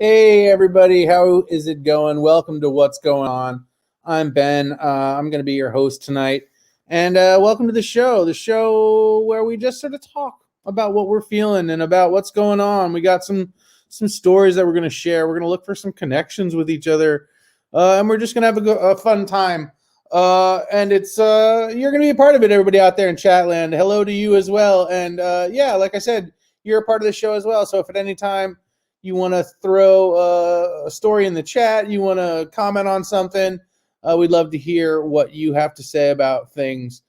Hey everybody, how is it going? Welcome to What's Going On. I'm Ben. I'm going to be your host tonight. And welcome to the show where we just sort of talk about what we're feeling and about what's going on. We got some stories that we're going to share. We're going to look for some connections with each other. And we're just going to have a fun time. And it's you're going to be a part of it, everybody out there in Chatland. Hello to you as well. And yeah, like I said, you're a part of the show as well. So if at any time you want to throw a story in the chat, you want to comment on something, we'd love to hear what you have to say about things.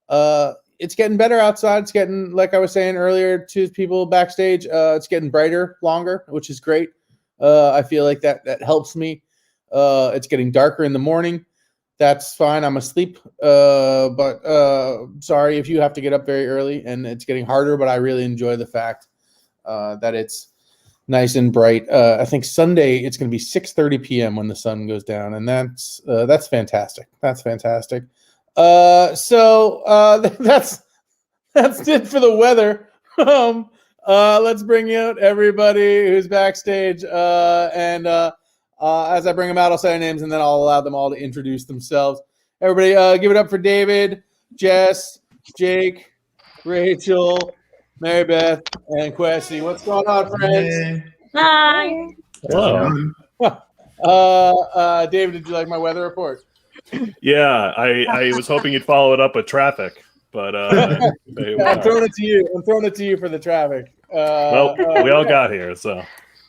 It's getting better outside. It's getting, like I was saying earlier to people backstage, it's getting brighter, longer, which is great. I feel like that helps me. It's getting darker in the morning. That's fine. I'm asleep. But sorry if you have to get up very early and it's getting harder, but I really enjoy the fact that it's nice and bright. I think Sunday it's going to be 6:30 p.m. when the sun goes down, and that's fantastic. That's fantastic. So that's it for the weather. Let's bring out everybody who's backstage, and as I bring them out, I'll say their names, and then I'll allow them all to introduce themselves. Everybody, give it up for David, Jess, Jake, Rachel, Maribeth, and Kwasi. What's going on, friends? Hi. Hello. David, did you like my weather report? Yeah, I was hoping you'd follow it up with traffic, but I'm throwing it to you. I'm throwing it to you for the traffic. Well, we all got here, so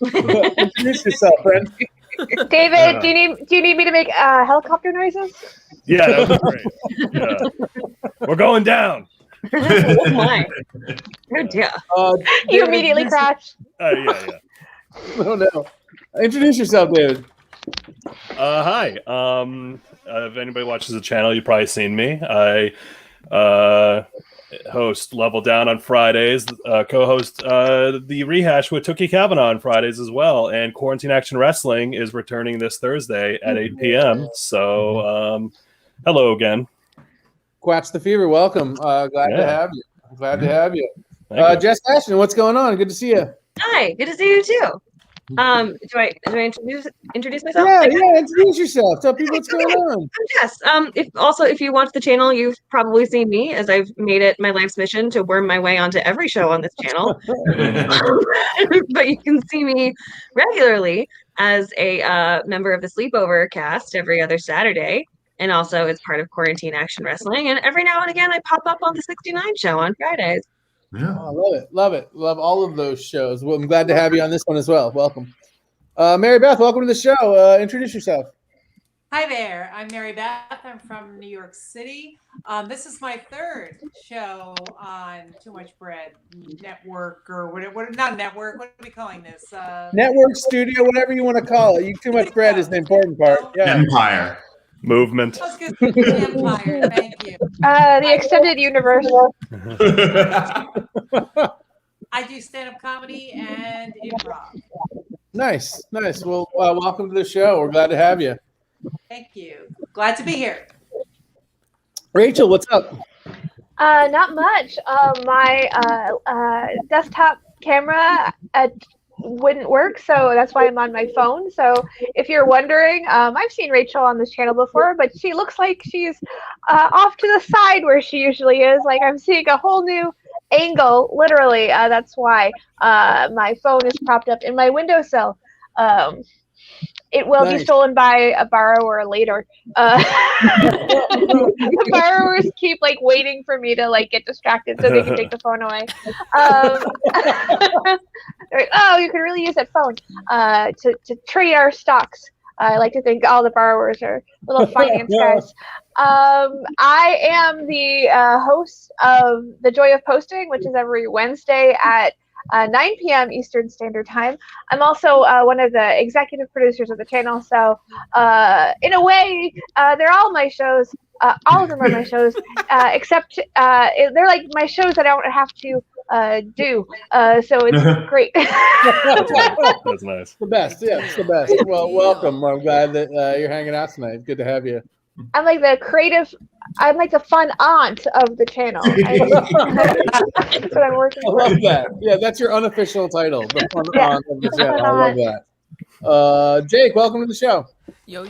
introduce yourself, friend. David, do you need me to make helicopter noises? Yeah, that would be great. Yeah. We're going down. Oh my! Oh dear! You immediately crash. Yeah. Oh no. Introduce yourself, David. Hi. If anybody watches the channel, you've probably seen me. I host Level Down on Fridays, co-host the Rehash with Tookie Kavanaugh on Fridays as well, and Quarantine Action Wrestling is returning this Thursday at 8 p.m. So, hello again. Quats the Fever, welcome. Glad to have you. Glad to have you. Jess Cashin, what's going on? Good to see you. Hi, good to see you too. Do I introduce myself? Yeah, introduce yourself. Tell people what's going on. Yes. If you watch the channel, you've probably seen me, as I've made it my life's mission to worm my way onto every show on this channel. But you can see me regularly as a member of the Sleepover cast every other Saturday, and also as part of Quarantine Action Wrestling. And every now and again, I pop up on the 69 show on Fridays. Yeah, I love it. Love all of those shows. Well, I'm glad to have you on this one as well. Welcome. Maribeth, welcome to the show. Introduce yourself. Hi there. I'm Maribeth. I'm from New York City. This is my third show on Too Much Bread Network, or whatever. Not network. What are we calling this? Network, studio, whatever you want to call it. Too Much Bread is the important part. Yeah. Empire. Movement. Empire. Thank you. The extended universe. I do stand-up comedy and improv. Nice. Well, welcome to the show. We're glad to have you. Thank you. Glad to be here. Rachel, what's up? Not much. My desktop camera wouldn't work, so that's why I'm on my phone. So if you're wondering, I've seen Rachel on this channel before, but she looks like she's off to the side where she usually is. Like, I'm seeing a whole new angle, literally. That's why my phone is propped up in my windowsill. It will be stolen by a borrower later. The borrowers keep waiting for me to get distracted so they can take the phone away. They're like, oh, you can really use that phone to trade our stocks. I like to think all the borrowers are little finance guys. I am the host of The Joy of Posting, which is every Wednesday at 9 p.m. Eastern Standard Time. I'm also one of the executive producers of the channel, so in a way, they're all my shows. All of them are my shows, except they're like my shows that I don't have to do. So it's great. That's nice. The best. Yeah, it's the best. Well, welcome. I'm glad that you're hanging out tonight. Good to have you. I'm like the creative. I'm like the fun aunt of the channel. That's what I'm working I love that. Yeah, that's your unofficial title. The fun aunt of the channel. I love that. Jake, welcome to the show. Yo.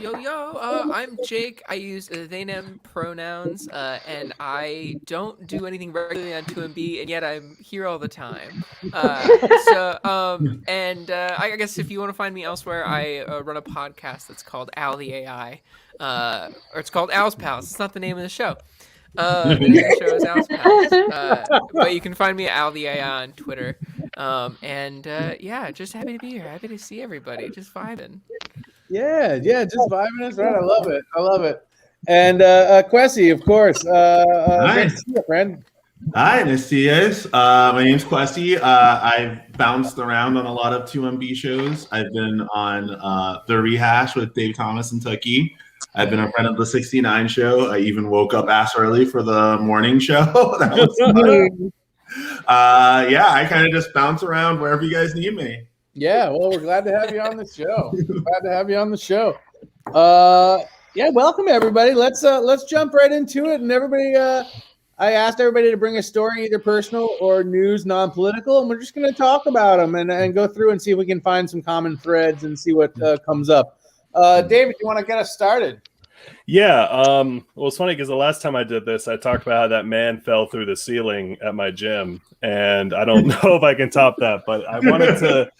I'm Jake. I use they them pronouns, and I don't do anything regularly on 2MB, and yet I'm here all the time. I guess if you want to find me elsewhere, I run a podcast that's called Al the AI, or it's called Al's Pals. It's not the name of the show. The name of the show is Al's Pals. But you can find me at Al the AI on Twitter. Just happy to be here. Happy to see everybody. Just vibing. Yeah, just vibing. That's right. I love it. And Kwasi, of course. Hi. Nice to see you, friend. Hi, nice to see you guys. My name's Kwasi. I've bounced around on a lot of 2MB shows. I've been on The Rehash with Dave Thomas and Tucky. I've been a friend of the 69 show. I even woke up ass early for the morning show. That was fun. I kind of just bounce around wherever you guys need me. Yeah, well, we're glad to have you on the show. Welcome everybody. Let's jump right into it. And everybody, I asked everybody to bring a story, either personal or news, non-political, and we're just going to talk about them and go through and see if we can find some common threads and see what comes up. David, you want to get us started? Yeah. Well, it's funny because the last time I did this, I talked about how that man fell through the ceiling at my gym, and I don't know if I can top that, but I wanted to.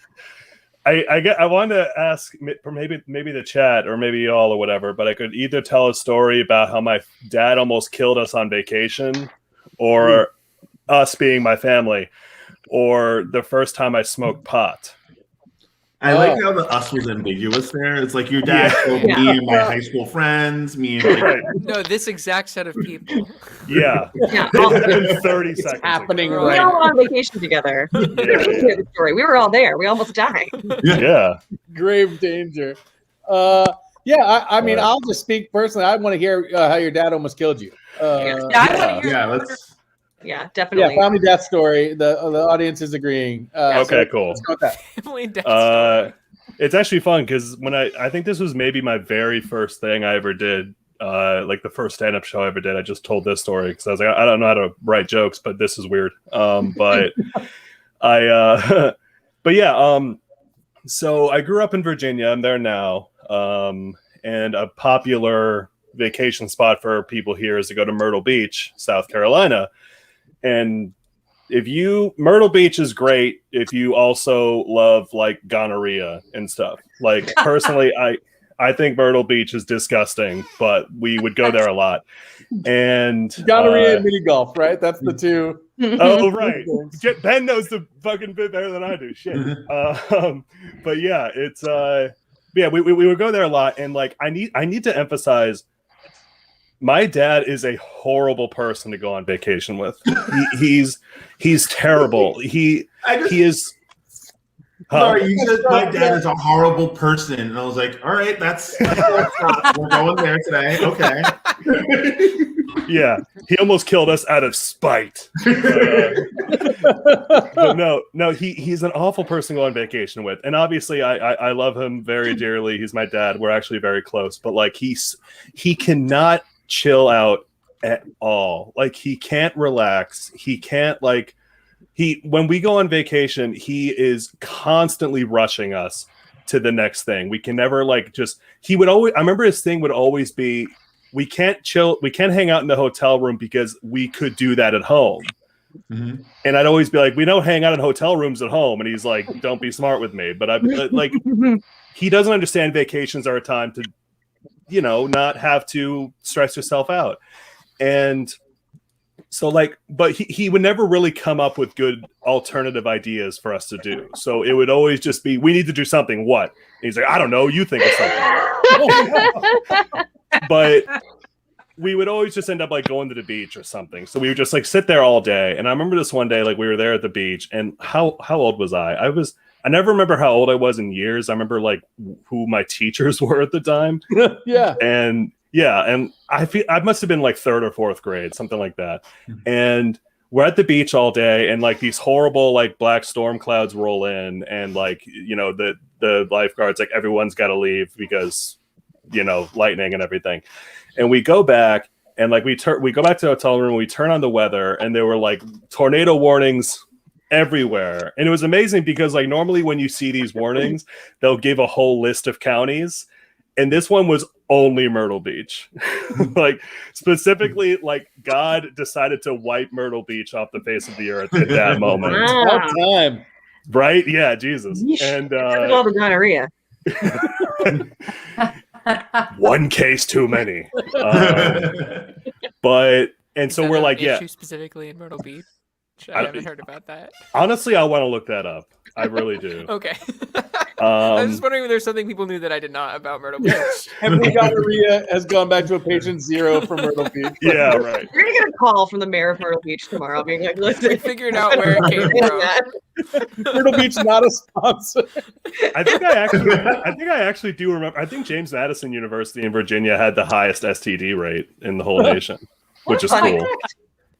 I wanted to ask for maybe the chat or maybe y'all or whatever, but I could either tell a story about how my dad almost killed us on vacation, or us being my family, or the first time I smoked pot. I like how the us was ambiguous there. It's like your dad told me and my high school friends, me and like No, this exact set of people. Yeah. Yeah. It happened 30 seconds happening ago. We right all went on vacation together. Yeah. The story. We were all there. We almost died. Yeah. grave danger. I mean, I'll just speak personally. I want to hear how your dad almost killed you. I want to hear. yeah, let's Yeah, definitely. Yeah, family death story. The audience is agreeing. Okay, cool. Let's go with that. Family death story. It's actually fun because when I think this was maybe my very first thing I ever did, like the first stand-up show I ever did. I just told this story because I was like, I don't know how to write jokes, but this is weird. But so I grew up in Virginia. I'm there now, and a popular vacation spot for people here is to go to Myrtle Beach, South Carolina. And Myrtle Beach is great if you also love like gonorrhea and stuff. Like personally, I think Myrtle Beach is disgusting, but we would go there a lot. And Gonorrhea and mini golf, right? That's the two. Oh, right. Ben knows the fucking bit better than I do. Shit. But yeah, it's we would go there a lot, and like I need to emphasize, my dad is a horrible person to go on vacation with. He's terrible. He is. Sorry, you said my dad is a horrible person, and I was like, all right, we're going there today. Okay. Yeah, he almost killed us out of spite. But no, he's an awful person to go on vacation with, and obviously I love him very dearly. He's my dad. We're actually very close, but like he cannot chill out at all. Like he can't relax. He can't when we go on vacation, he is constantly rushing us to the next thing. We can never I remember his thing would always be, we can't chill, we can't hang out in the hotel room because we could do that at home. Mm-hmm. And I'd always be like, we don't hang out in hotel rooms at home. And he's like, don't be smart with me. But he doesn't understand vacations are a time to, not have to stress yourself out. And so but he would never really come up with good alternative ideas for us to do. So it would always just be, we need to do something. What? And he's like, I don't know. You think of something. But we would always just end up going to the beach or something. So we would just sit there all day. And I remember this one day, we were there at the beach, and how old was I? I never remember how old I was in years. I remember who my teachers were at the time. Yeah. And I must have been third or fourth grade, something like that. And we're at the beach all day, and these horrible black storm clouds roll in, and the lifeguards everyone's got to leave because lightning and everything. And we go back, and we go back to the hotel room, and we turn on the weather, and there were tornado warnings everywhere. And it was amazing because normally when you see these warnings, they'll give a whole list of counties. And this one was only Myrtle Beach. Specifically, God decided to wipe Myrtle Beach off the face of the earth at that moment. Wow. Time. Right? Yeah, Jesus. Yeesh. And all the gonorrhea. One case too many. So we're issue specifically in Myrtle Beach. I haven't heard about that. Honestly, I want to look that up. I really do. Okay. I was just wondering if there's something people knew that I did not about Myrtle Beach. Every gonorrhea has gone back to a patient zero from Myrtle Beach. Yeah, right. We're gonna get a call from the mayor of Myrtle Beach tomorrow, being like, "Listen, we figured out where it came from." Myrtle Beach not a sponsor. I think I actually do remember. I think James Madison University in Virginia had the highest STD rate in the whole nation, which is cool.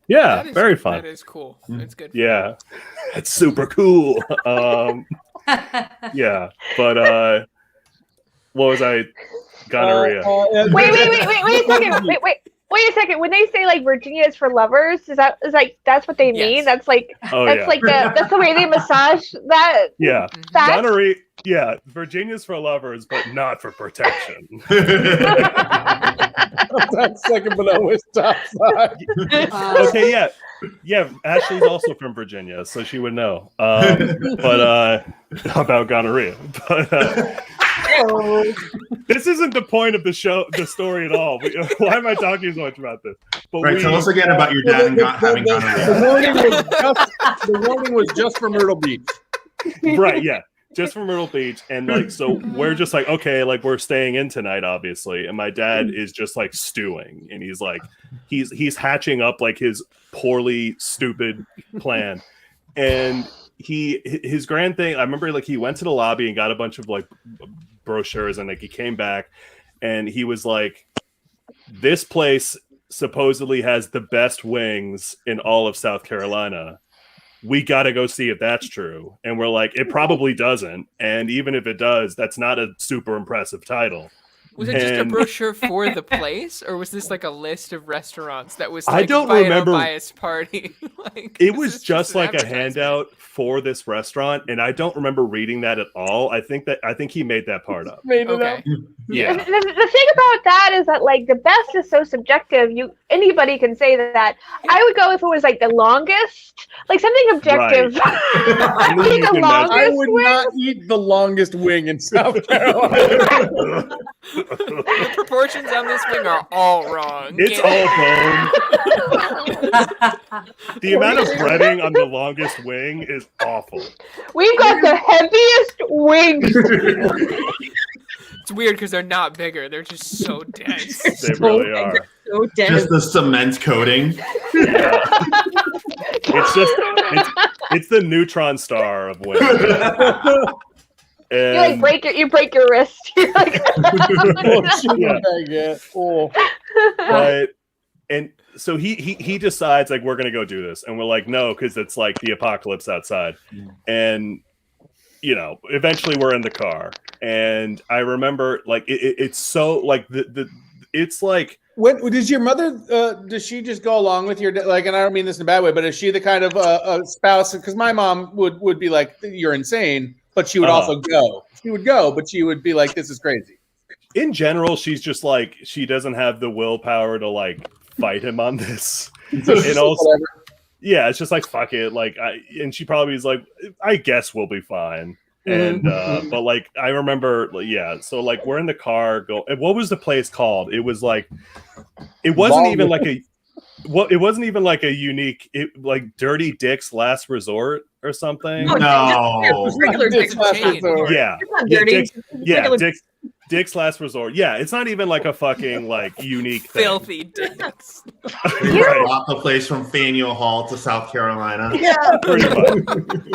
Yeah, very fun. That is cool. It's good. Yeah, it's super cool. Yeah, but what was I? Gonorrhea. Wait a second. Wait a second. When they say Virginia is for lovers, is that's what they mean? Yes. That's that's the way they massage that. Yeah, fact? gonorrhea. Yeah, Virginia's for lovers, but not for protection. That's second, but always top side. Okay, yeah. Ashley's also from Virginia, so she would know. But about gonorrhea. But this isn't the point of the story at all. Why am I talking so much about this? But tell us again about your dad and having gonorrhea. The warning was just for Myrtle Beach. Right, yeah. just from Myrtle Beach, and like, so we're just like, okay, like we're staying in tonight, obviously, and my dad is just like stewing, and he's like, he's hatching up like his poorly stupid plan, and his grand thing. I remember like he went to the lobby and got a bunch of like brochures, and like he came back, and he was like, this place supposedly has the best wings in all of South Carolina. We got to go see if that's true. And we're like, it probably doesn't. And even if it does, that's not a super impressive title. Was it just a brochure for the place, or was this like a list of restaurants that was like I don't remember. Biased party? Like, it was just like a advertisement? handout for this restaurant, and I don't remember reading that at all. I think he made that part up. Made it Okay. up. Yeah. The thing about that is that like the best is so subjective. Anybody can say that. I would go if it was like the longest, like something objective. I mean, think you the can longest I would wing. not eat the longest wing in South Carolina. The proportions on this wing are all wrong. It's all bone. The amount of breading on the longest wing is awful. We've got the heaviest wings. It's weird because they're not bigger; they're just so dense. They really are. So dense. Just the cement coating. Yeah. It's the neutron star of wings. You like break your wrist. You're like, Yeah. But and so he decides like we're gonna go do this, and we're like no, because it's like the apocalypse outside, and you know eventually we're in the car, and I remember like it's so like it's like. When does your mother? Does she just go along with your like? And I don't mean this in a bad way, but is she the kind of a spouse? Because my mom would be like, "You're insane," but she would also go. She would go, but she would be like, "This is crazy." In general, she's just like she doesn't have the willpower to like fight him on this. And also, yeah, it's just like fuck it. Like, and she probably is like, I guess we'll be fine. And but like I remember, yeah. So like we're in the car. What was the place called? It was like, it wasn't even like a. Well, it wasn't even like a unique, like Dirty Dick's Last Resort or something. No. Regular Dick's Last chain. Resort. Yeah, It's not dirty. Dick's Last Resort. Yeah, it's not even like a fucking like unique thing. Filthy dicks. Right. Bought the place from Faneuil Hall to South Carolina. Yeah. Pretty much.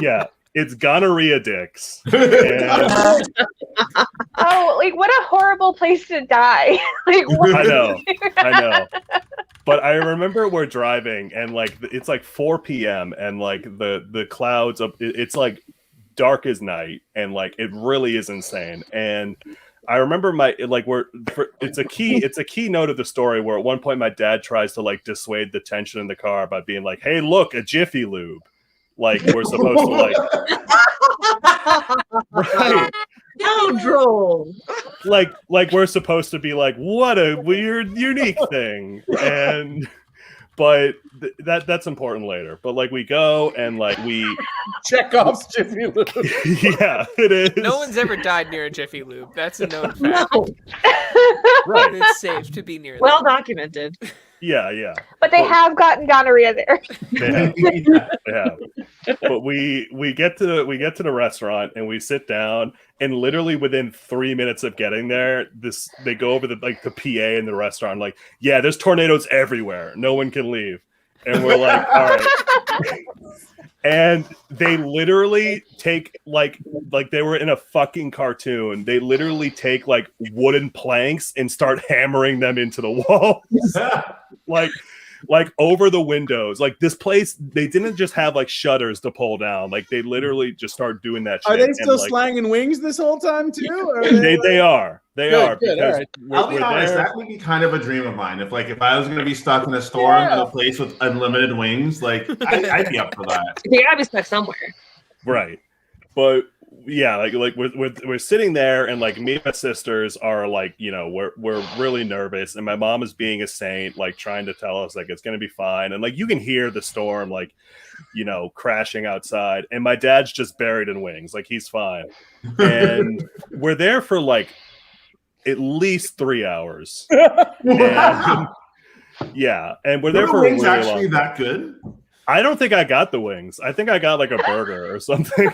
Yeah, it's gonorrhea dicks. And oh, like what a horrible place to die. Like what? I know. But I remember we're driving and like it's like 4 p.m. and like the clouds up. It's like dark as night and like it really is insane. And I remember it's a key note of the story where at one point my dad tries to like dissuade the tension in the car by being like, "Hey, look, a Jiffy Lube." Like we're supposed to like, right? How droll. Like we're supposed to be like, what a weird, unique thing, but that's important later. But like we go and like we Chekhov's Jiffy Lube. yeah, it is. No one's ever died near a Jiffy Lube. That's a known fact. No. Right. It's safe to be near Well documented. Yeah. But they have gotten gonorrhea there. They have. But we get to the restaurant and we sit down and literally within 3 minutes of getting there, they go over the PA in the restaurant like, yeah, there's tornadoes everywhere. No one can leave. And we're like, all right. And they literally take like they were in a fucking cartoon. They literally take like wooden planks and start hammering them into the walls. like over the windows. Like this place, they didn't just have like shutters to pull down. Like they literally just start doing that shit. Are they still and, like, slanging wings this whole time too? Or they are. They Good, are. good, Because all right. I'll be we're honest, there. that would be kind of a dream of mine. If I was going to be stuck in a storm in a place with unlimited wings, like I'd be up for that. They gotta be stuck somewhere. Right. But yeah, like we're sitting there and like me and my sisters are like, you know, we're really nervous and my mom is being a saint, like trying to tell us like it's gonna be fine. And like you can hear the storm like, you know, crashing outside. And my dad's just buried in wings, like he's fine. And we're there for like at least 3 hours. And, yeah, and we're there Were for the wings a really actually long that good? I don't think I got the wings. I think I got like a burger or something.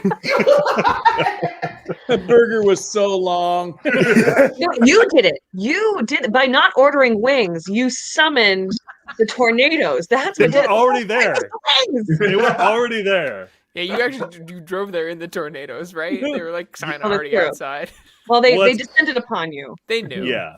The burger was so long. No, you did it. You did by not ordering wings. You summoned the tornadoes. That's They what were did it. already there. Wings! They were already there. Yeah, you actually you drove there in the tornadoes, right? They were like kind of Oh, that's already true. outside. Well, Well, they it's- descended upon you. They knew. Yeah.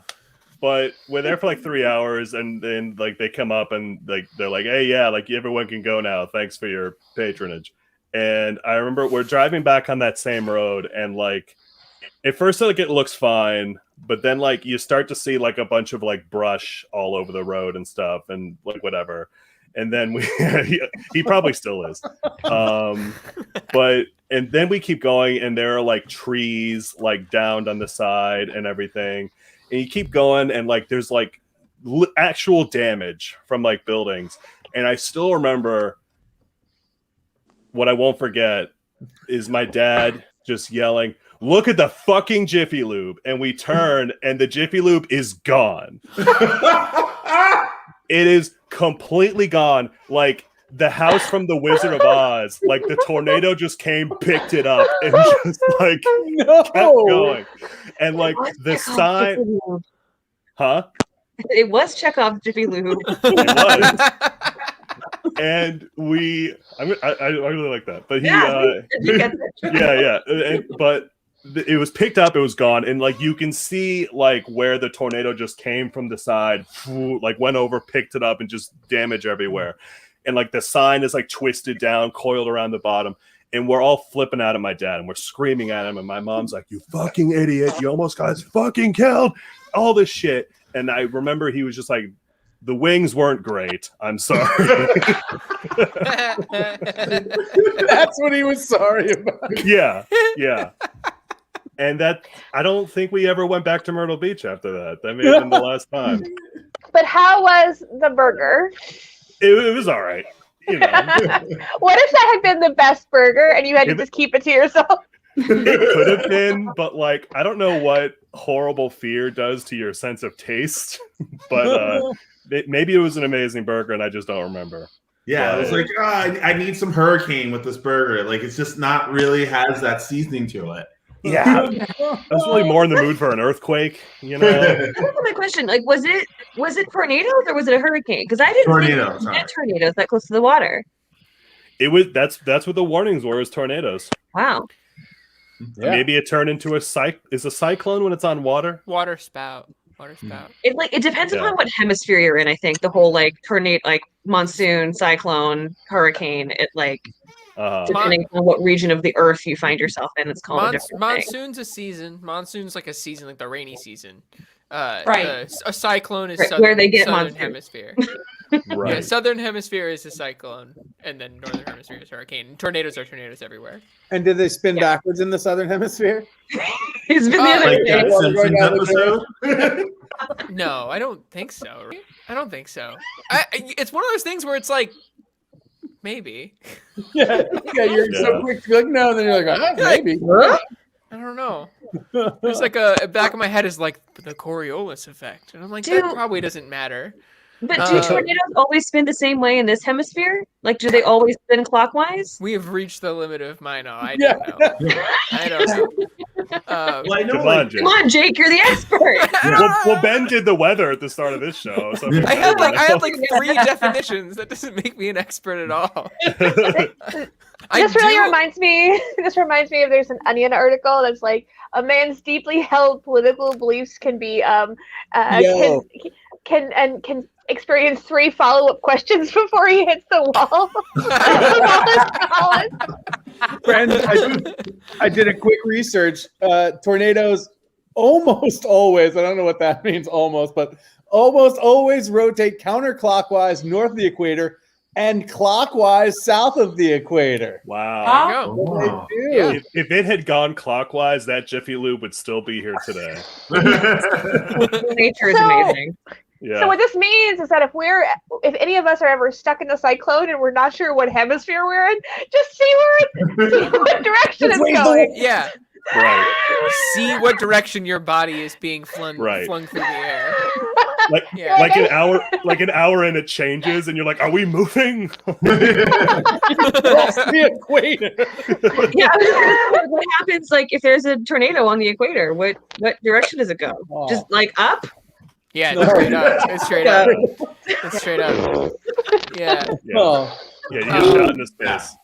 But we're there for like 3 hours, and then like they come up and like they're like, "Hey, yeah, like everyone can go now. Thanks for your patronage." And I remember we're driving back on that same road, and like at first like it looks fine, but then like you start to see like a bunch of like brush all over the road and stuff, and like whatever. And then he probably still is. But and then we keep going, and there are like trees like downed on the side and everything. And you keep going, and like there's like actual damage from like buildings. And I still remember what I won't forget is my dad just yelling, "Look at the fucking Jiffy Lube!" And we turn, and the Jiffy Lube is gone. It is completely gone. Like the house from the Wizard of Oz, like the tornado just came, picked it up, and just like kept going. And like the sign, huh? It was Chekhov's Jiffy Lube. It was. And I really like that. But he, You get it. yeah. But it was picked up, it was gone, and like you can see like where the tornado just came from the side, like went over, picked it up, and just damage everywhere. And like the sign is like twisted down, coiled around the bottom. And we're all flipping out at my dad, and we're screaming at him. And my mom's like, "You fucking idiot. You almost got us fucking killed." All this shit. And I remember he was just like, "The wings weren't great. I'm sorry." That's what he was sorry about. Yeah. And that, I don't think we ever went back to Myrtle Beach after that. That may have been the last time. But how was the burger? It was all right. You know, What if that had been the best burger and you had to just keep it to yourself? it could have been, but like, I don't know what horrible fear does to your sense of taste, but maybe it was an amazing burger and I just don't remember. Yeah, it was like, I need some hurricane with this burger. Like, it's just not really has that seasoning to it. Yeah, I was really more in the mood for an earthquake, you know. That's my question. Like, was it tornadoes or was it a hurricane? Because I didn't Tornadoes, think get tornadoes that close to the water. It was that's what the warnings were, is tornadoes. Wow. Yeah. Maybe it turned into a cyclone when it's on water. Water spout. It depends upon what hemisphere you're in. I think the whole like tornado, like monsoon, cyclone, hurricane. It like depending on what region of the earth you find yourself in, it's called a different thing. Monsoon's a season. Monsoon's like a season, like the rainy season. Right. A cyclone is Where they get southern monsoon. hemisphere. Right. Yeah, southern hemisphere is a cyclone, and then northern hemisphere is hurricane. Tornadoes are tornadoes everywhere. And did they spin backwards in the southern hemisphere? He's been the other Like day. that Simpsons episode. No, I don't think so. I don't think so. It's one of those things where it's like, maybe. Yeah, you're so Yeah. quick to be like, no, and then you're like, maybe. I don't know. There's like a back of my head is like the Coriolis effect, and I'm like, that Dude. probably doesn't matter. But do tornadoes always spin the same way in this hemisphere? Like, do they always spin clockwise? We have reached the limit of my knowledge. Yeah. I don't know. Well, I know, Come like, on, Jake. Come on, Jake, you're the expert. Well, Ben did the weather at the start of this show. So I had like 3 definitions. That doesn't make me an expert at all. This reminds me of there's an Onion article that's like a man's deeply held political beliefs can be can experience 3 follow-up questions before he hits the wall. Friends, I did a quick research. Tornadoes almost always, I don't know what that means almost, but almost always rotate counterclockwise north of the equator and clockwise south of the equator. Wow. There you go. They do. Yeah. If it had gone clockwise, that Jiffy Lube would still be here today. Nature is So- amazing. Yeah. So what this means is that if any of us are ever stuck in a cyclone and we're not sure what hemisphere we're in, just see what direction it's going. Yeah. Right. See what direction your body is being flung Right. through the air. like an hour and it changes and you're like, are we moving? The equator. Yeah. What happens like if there's a tornado on the equator? What direction does it go? Oh. Just like up? Yeah, it's straight up. It's straight up. Yeah. Oh. Yeah, you get shot into space.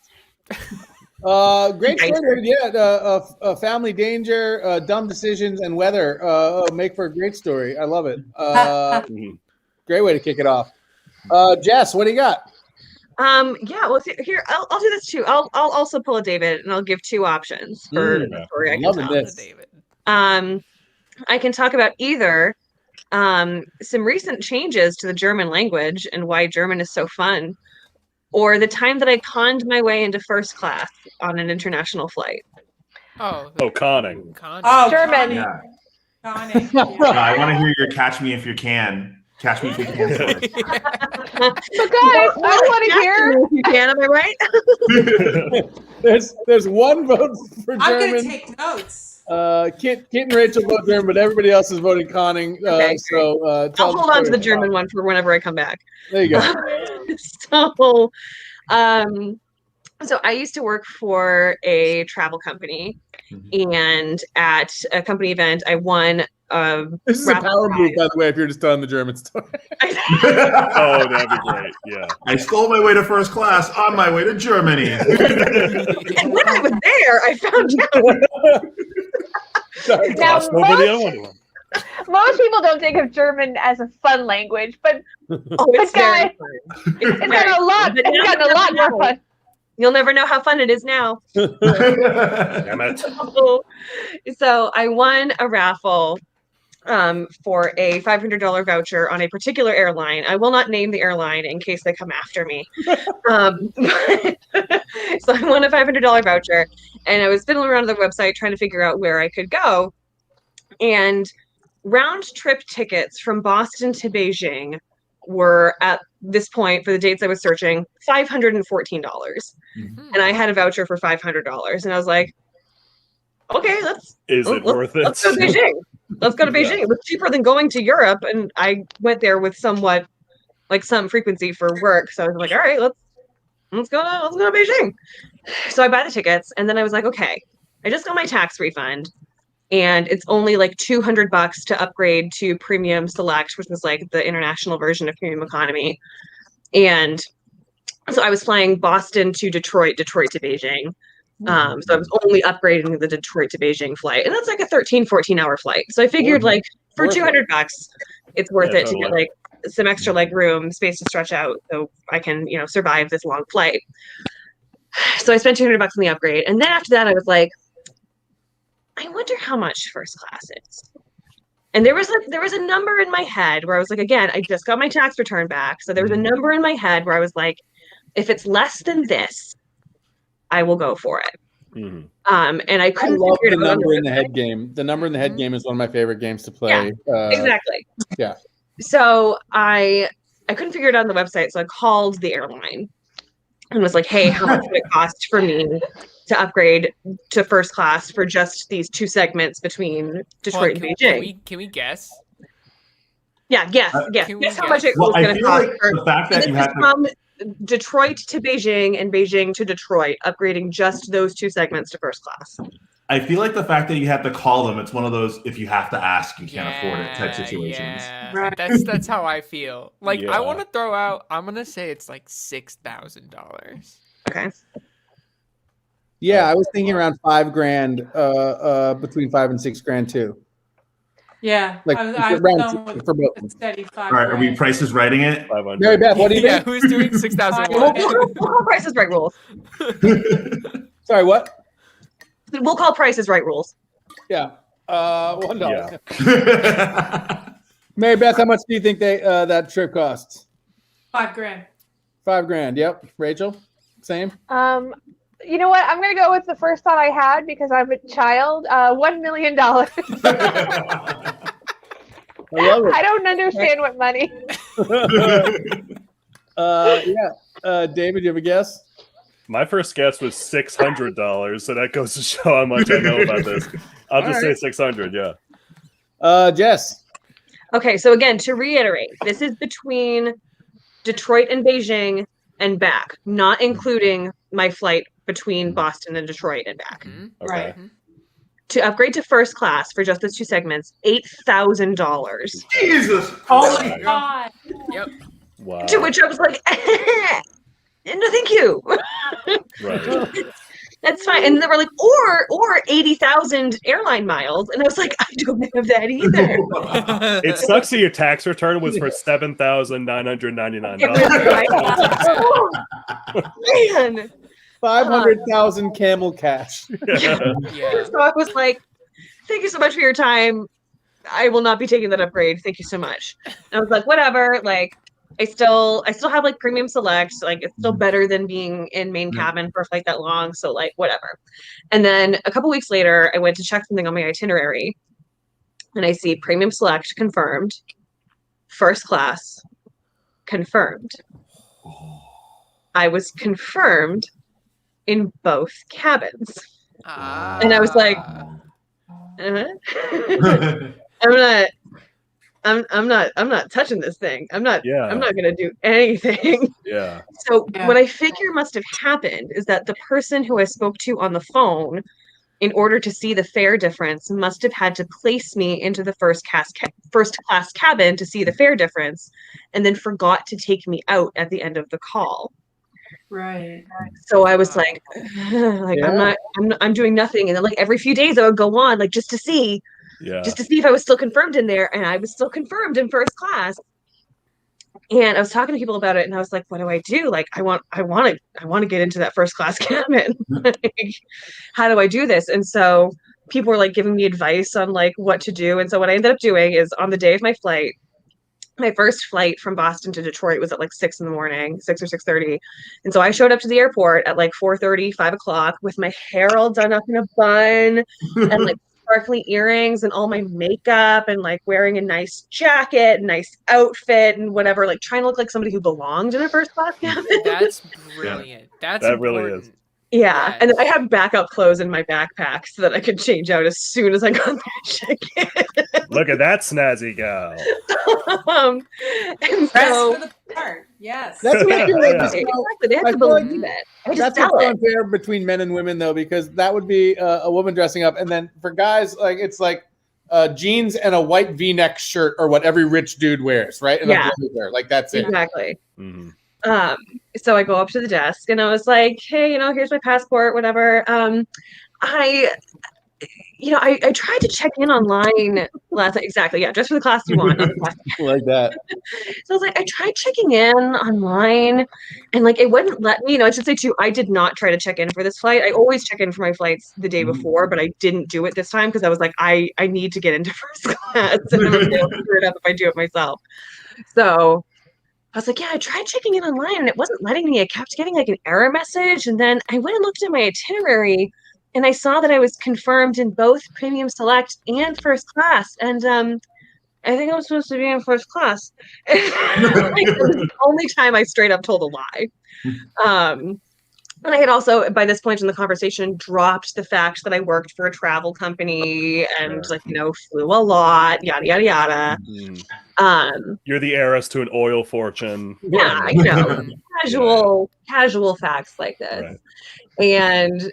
Great story. Yeah, family danger, dumb decisions, and weather make for a great story. I love it. Great way to kick it off. Jess, what do you got? Yeah, well, here I'll do this too. I'll also pull a David, and I'll give two options for the story I can Loving tell. this. David. I can talk about either some recent changes to the German language and why German is so fun, or the time that I conned my way into first class on an international flight. Conning. Oh, German. Yeah. Conning. I want to hear your "Catch Me If You Can." Catch me if you can. Story. But guys, I want to hear. If you can, am I right? There's one vote for I'm German. going to take notes. Kit and Rachel vote German, but everybody else is voting conning. Okay, So I'll hold on to the German one for whenever I come back. There you go. So I used to work for a travel company, and at a company event, I won. This is a power move, by the way, if you're just telling the German story. Oh, that'd be great. Yeah. I stole my way to first class on my way to Germany. And when I was there, I found out. Now, most people don't think of German as a fun language, but it's guys, very fun. it's gotten a lot. It's gotten a lot more fun. You'll never know how fun it is now. Damn it. So I won a raffle for a $500 voucher on a particular airline. I will not name the airline in case they come after me. So I won a $500 voucher, and I was fiddling around the website trying to figure out where I could go. And round trip tickets from Boston to Beijing were at this point, for the dates I was searching, $514. And I had a voucher for $500. And I was like, okay, let's worth it? Let's go to Beijing. Let's go to Beijing. It was cheaper than going to Europe. And I went there with somewhat like some frequency for work. So I was like, all right, let's go to Beijing. So I buy the tickets, and then I was like, okay, I just got my tax refund. And it's only like $200 to upgrade to Premium Select, which was like the international version of Premium Economy. And so I was flying Boston to Detroit, Detroit to Beijing. So I was only upgrading the Detroit to Beijing flight. And that's like a 13-14 hour flight. So I figured like for $200, it's worth it to get like some extra leg room, space to stretch out so I can, survive this long flight. So I spent $200 on the upgrade. And then after that, I was like, I wonder how much first class is. And there was a number in my head where I was like, again, I just got my tax return back. So there was a number in my head where I was like, if it's less than this, I will go for it. And I couldn't figure it out. The number in the head game. The number in the head game is one of my favorite games to play. Yeah, exactly. Yeah. So I couldn't figure it out on the website. So I called the airline and was like, hey, how much would it cost for me to upgrade to first class for just these two segments between Detroit and Beijing? Can we guess? Yeah, guess how much it was going to cost. The fact that you had from Detroit to Beijing and Beijing to Detroit, upgrading just those two segments to first class. I feel like the fact that you have to call them, it's one of those if you have to ask, you can't afford it type situations. Yeah. That's how I feel. Like I want to throw out. I'm gonna say it's like $6,000. Okay. Yeah, I was thinking around $5,000, between $5,000 and $6,000 too. Yeah, Like I for both. steady $5,000. All right, are we Price is writing it? 500. Maribeth, what do you Yeah, think? who's doing 6,000? We'll call Price is Right rules. Sorry, what? We'll call Price is Right rules. Yeah. $1. Yeah. Maribeth, how much do you think that trip costs? $5,000. $5,000. Yep. Rachel, same. You know what? I'm gonna go with the first thought I had because I'm a child. $1 million. I love it. I don't understand what money. David, you have a guess? My first guess was $600, so that goes to show how much I know about this. I'll just say 600. Yeah. Jess. Okay, so again, to reiterate, this is between Detroit and Beijing and back, not including my flight between Boston and Detroit and back. Mhm. Okay. Mhm. To upgrade to first class for just those 2 segments, $8,000. Jesus. Oh There my you go. god. Yep. Wow. To which I was like, no, thank you. Right. That's fine. And they were like, or 80,000 airline miles. And I was like, I don't have that either. It sucks that your tax return was for $7,999. Oh, man. 500,000 camel cash. Yeah. So I was like, thank you so much for your time. I will not be taking that upgrade. Thank you so much. And I was like, whatever. Like, I still have like premium select. Like, it's still better than being in main cabin for a flight that long. So like, whatever. And then a couple weeks later, I went to check something on my itinerary, and I see premium select confirmed, first class confirmed. I was confirmed in both cabins. And I was like, I'm not touching this thing. I'm not gonna do anything. Yeah. So what I figure must have happened is that the person who I spoke to on the phone, in order to see the fare difference, must have had to place me into the first class cabin to see the fare difference, and then forgot to take me out at the end of the call. Right. So I was like, I'm doing nothing. And then like every few days I would go on, like just to see if I was still confirmed in there. And I was still confirmed in first class. And I was talking to people about it, and I was like, what do I do? Like, I want to get into that first class cabin. Like, how do I do this? And so people were like giving me advice on like what to do. And so what I ended up doing is, on the day of my flight, my first flight from Boston to Detroit was at like 6 in the morning, 6 or 6:30. And so I showed up to the airport at like 4:30, 5 o'clock with my hair all done up in a bun and like sparkly earrings and all my makeup and like wearing a nice jacket, nice outfit and whatever, like trying to look like somebody who belonged in a first class cabin. That's brilliant. That's that important. really is. Yeah, and I had backup clothes in my backpack so that I could change out as soon as I got there check-in. Look at that snazzy gal. And Press so for the part. Yes. That's what I feel like. exactly. They have I to feel like believe it. I just that's sell what's it. unfair between men and women, though, because that would be a woman dressing up, and then for guys, like it's like jeans and a white V-neck shirt, or what every rich dude wears, right? And Yeah. a blazer, like that's it. Exactly. Mhm. So I go up to the desk and I was like, hey, here's my passport, whatever. I tried to check in online last night. Exactly. Yeah. Dress for the class you want. Like that. So I was like, I tried checking in online and like, it wouldn't let me, I should say too, I did not try to check in for this flight. I always check in for my flights the day before, but I didn't do it this time because I was like, I need to get into first class and I'm going to screw it up if I do it myself. So I was like, yeah, I tried checking in online and it wasn't letting me. I kept getting like an error message. And then I went and looked at my itinerary and I saw that I was confirmed in both premium select and first class. And I think I was supposed to be in first class. Like, it was the only time I straight up told a lie. And I had also, by this point in the conversation, dropped the fact that I worked for a travel company and, flew a lot, yada, yada, yada. Mm-hmm. You're the heiress to an oil fortune. Yeah, casual facts like this. Right. And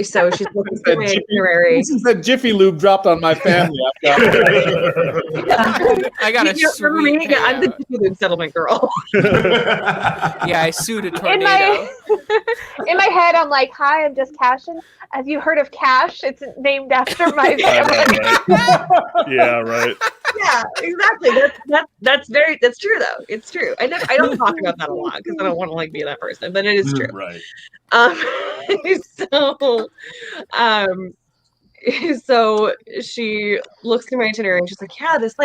so she's looking through my itinerary. This is the Jiffy Lube dropped on my family. I got a sweet payout. I'm the Jiffy Lube settlement girl. Yeah, I sued a tornado. In my head, I'm like, hi, I'm just Cashin. Have you heard of Cash? It's named after my family. Yeah, right. Yeah, exactly. That's true though. It's true. I don't talk about that a lot because I don't want to be that person, but it is true. Right. So she looks through my itinerary and she's like, yeah, this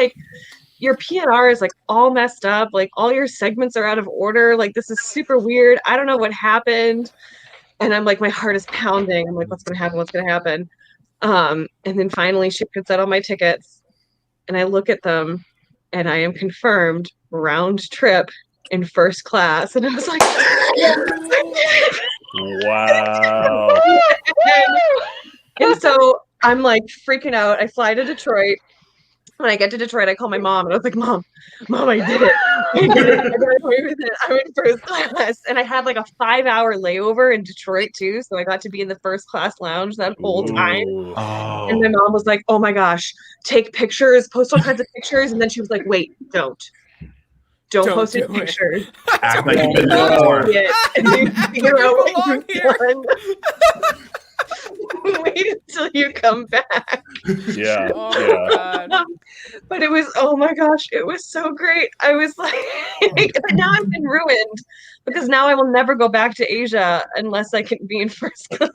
your PNR is all messed up. All your segments are out of order. This is super weird. I don't know what happened. And I'm my heart is pounding. I'm what's going to happen? What's going to happen? And then finally she prints out all my tickets and I look at them and I am confirmed round trip in first class. And I was like, wow. And so I'm freaking out. I fly to Detroit when I get to Detroit, I call my mom and I was like, Mom, I did it. I did it. I got away with it. I'm in first class. And I had like a 5-hour layover in Detroit too. So I got to be in the first class lounge that whole time. Oh. And my mom was like, oh my gosh, take pictures, post all kinds of pictures. And then she was like, wait, don't post any pictures. Act like you've been there before. And you figure out what you've done. Wait until you come back. Yeah. But it was, oh my gosh, it was so great. I was like, but now I've been ruined because now I will never go back to Asia unless I can be in first class.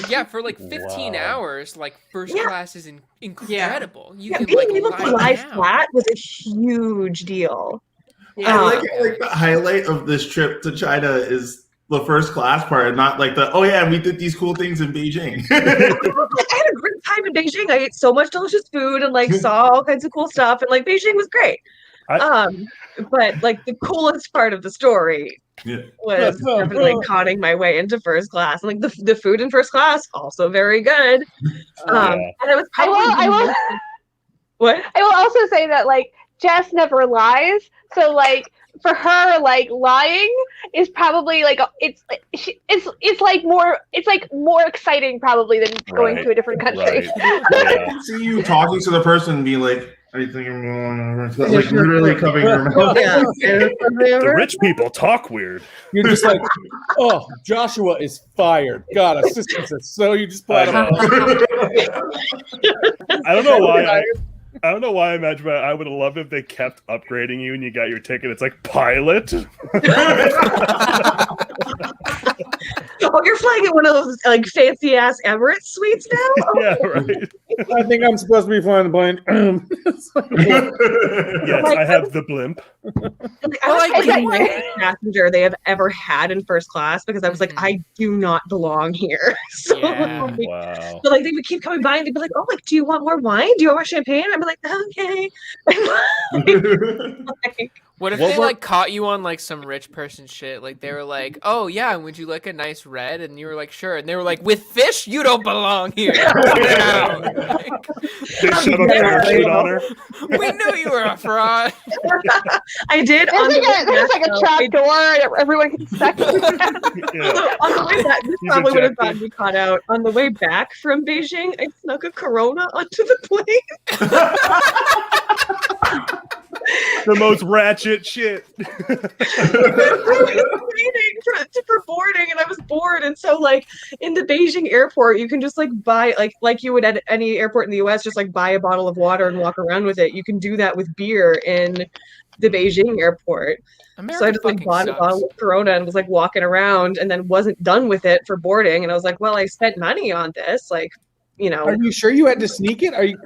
Yeah, for like 15 hours, like first class is incredible. You can being like able to lie flat was a huge deal. Yeah, I like the highlight of this trip to China is the first class part, not like we did these cool things in Beijing. I had a great time in Beijing. I ate so much delicious food and like saw all kinds of cool stuff, and like Beijing was great. But like the coolest part of the story was definitely conning my way into first class. And like the food in first class also very good. And it was probably What? I will also say that like Jess never lies, so like for her, like lying is probably like it's like more exciting probably than going to a different country. See you talking to the person and be like, "Are you thinking like literally covering your mouth?" The rich people talk weird. You're just like, oh, Joshua is fired. God, assistance is so you just put him. I don't know why. I don't know why I imagine, but I would have loved if they kept upgrading you and you got your ticket. It's like pilot. Oh, you're flying in one of those like fancy ass Emirates suites now? Yeah, right. I think I'm supposed to be flying the plane. Yes, I have the blimp. I was like the nicest passenger they have ever had in first class because I was like, I do not belong here. So, Wow. So like they would keep coming by and they'd be like, oh, like, do you want more wine? Do you want more champagne? I'd be like, okay. What if they like caught you on like some rich person shit? Like they were like, "Oh yeah, would you like a nice red?" And you were like, "Sure." And they were like, "With fish, you don't belong here." Get out. Like, they shut up their shit on her. We knew you were a fraud. I did. There's like a trap door, and everyone can suck. On the way back, this probably would have gotten me caught out. On the way back from Beijing, I snuck a Corona onto the plane. The most ratchet shit. I was waiting for boarding, and I was bored. And so, like in the Beijing airport, you can just like buy like you would at any airport in the U.S. Just like buy a bottle of water and walk around with it. You can do that with beer in the Beijing airport. So I just like bought a bottle of Corona and was like walking around, and then wasn't done with it for boarding. And I was like, well, I spent money on this, like. You know, are you sure you had to sneak it? I'm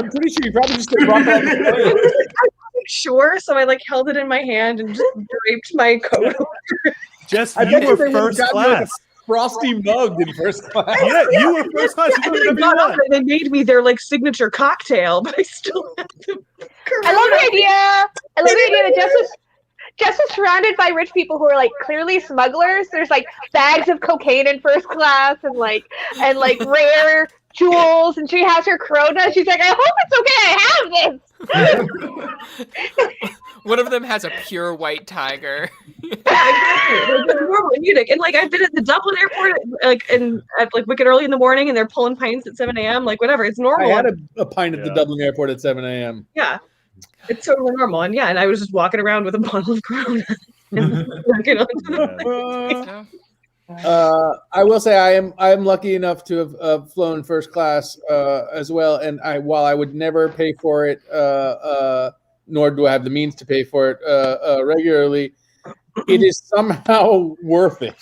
pretty sure you probably just did wrong. I'm sure, so I like held it in my hand and just draped my coat over. Jess, you were first class. Frosty mugged in first class. Yeah, you were first class. And then I got up and they made me their like signature cocktail, but I still had the I love the idea. I love the idea that Jess was surrounded by rich people who are like clearly smugglers. There's like bags of cocaine in first class and like rare jewels, and she has her Corona. She's like, I hope it's okay. I have this. One of them has a pure white tiger. Normal in Munich, and like I've been at the Dublin airport, like at like wicked early in the morning, and they're pulling pints at 7 a.m. Like whatever, it's normal. I had a pint at the Dublin airport at 7 a.m. Yeah, it's totally normal, and I was just walking around with a bottle of Corona. I will say I am lucky enough to have flown first class as well, and while I would never pay for it, nor do I have the means to pay for it regularly, it is somehow worth it.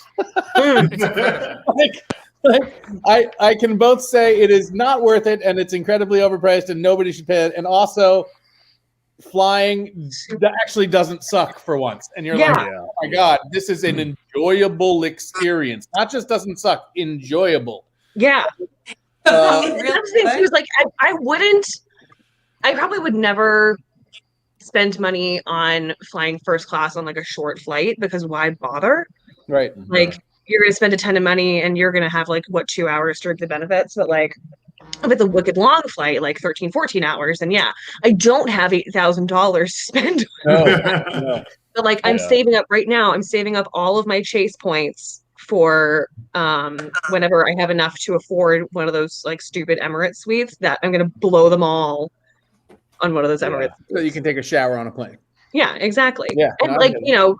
I can both say it is not worth it, and it's incredibly overpriced, and nobody should pay it, and also flying that actually doesn't suck for once, and you're like, oh my god, this is an enjoyable experience. Not just doesn't suck, enjoyable. Yeah. Like I probably would never spend money on flying first class on like a short flight, because why bother? Right. Like you're gonna spend a ton of money and you're gonna have like 2 hours to reap the benefits, but like If it's a wicked long flight, like 13, 14 hours, and yeah, I don't have $8,000 to spend. No. But like I'm saving up right now. I'm saving up all of my Chase points for whenever I have enough to afford one of those like stupid Emirates suites that I'm gonna blow them all on one of those Emirates. So you can take a shower on a plane. Yeah, exactly. Yeah, and no, like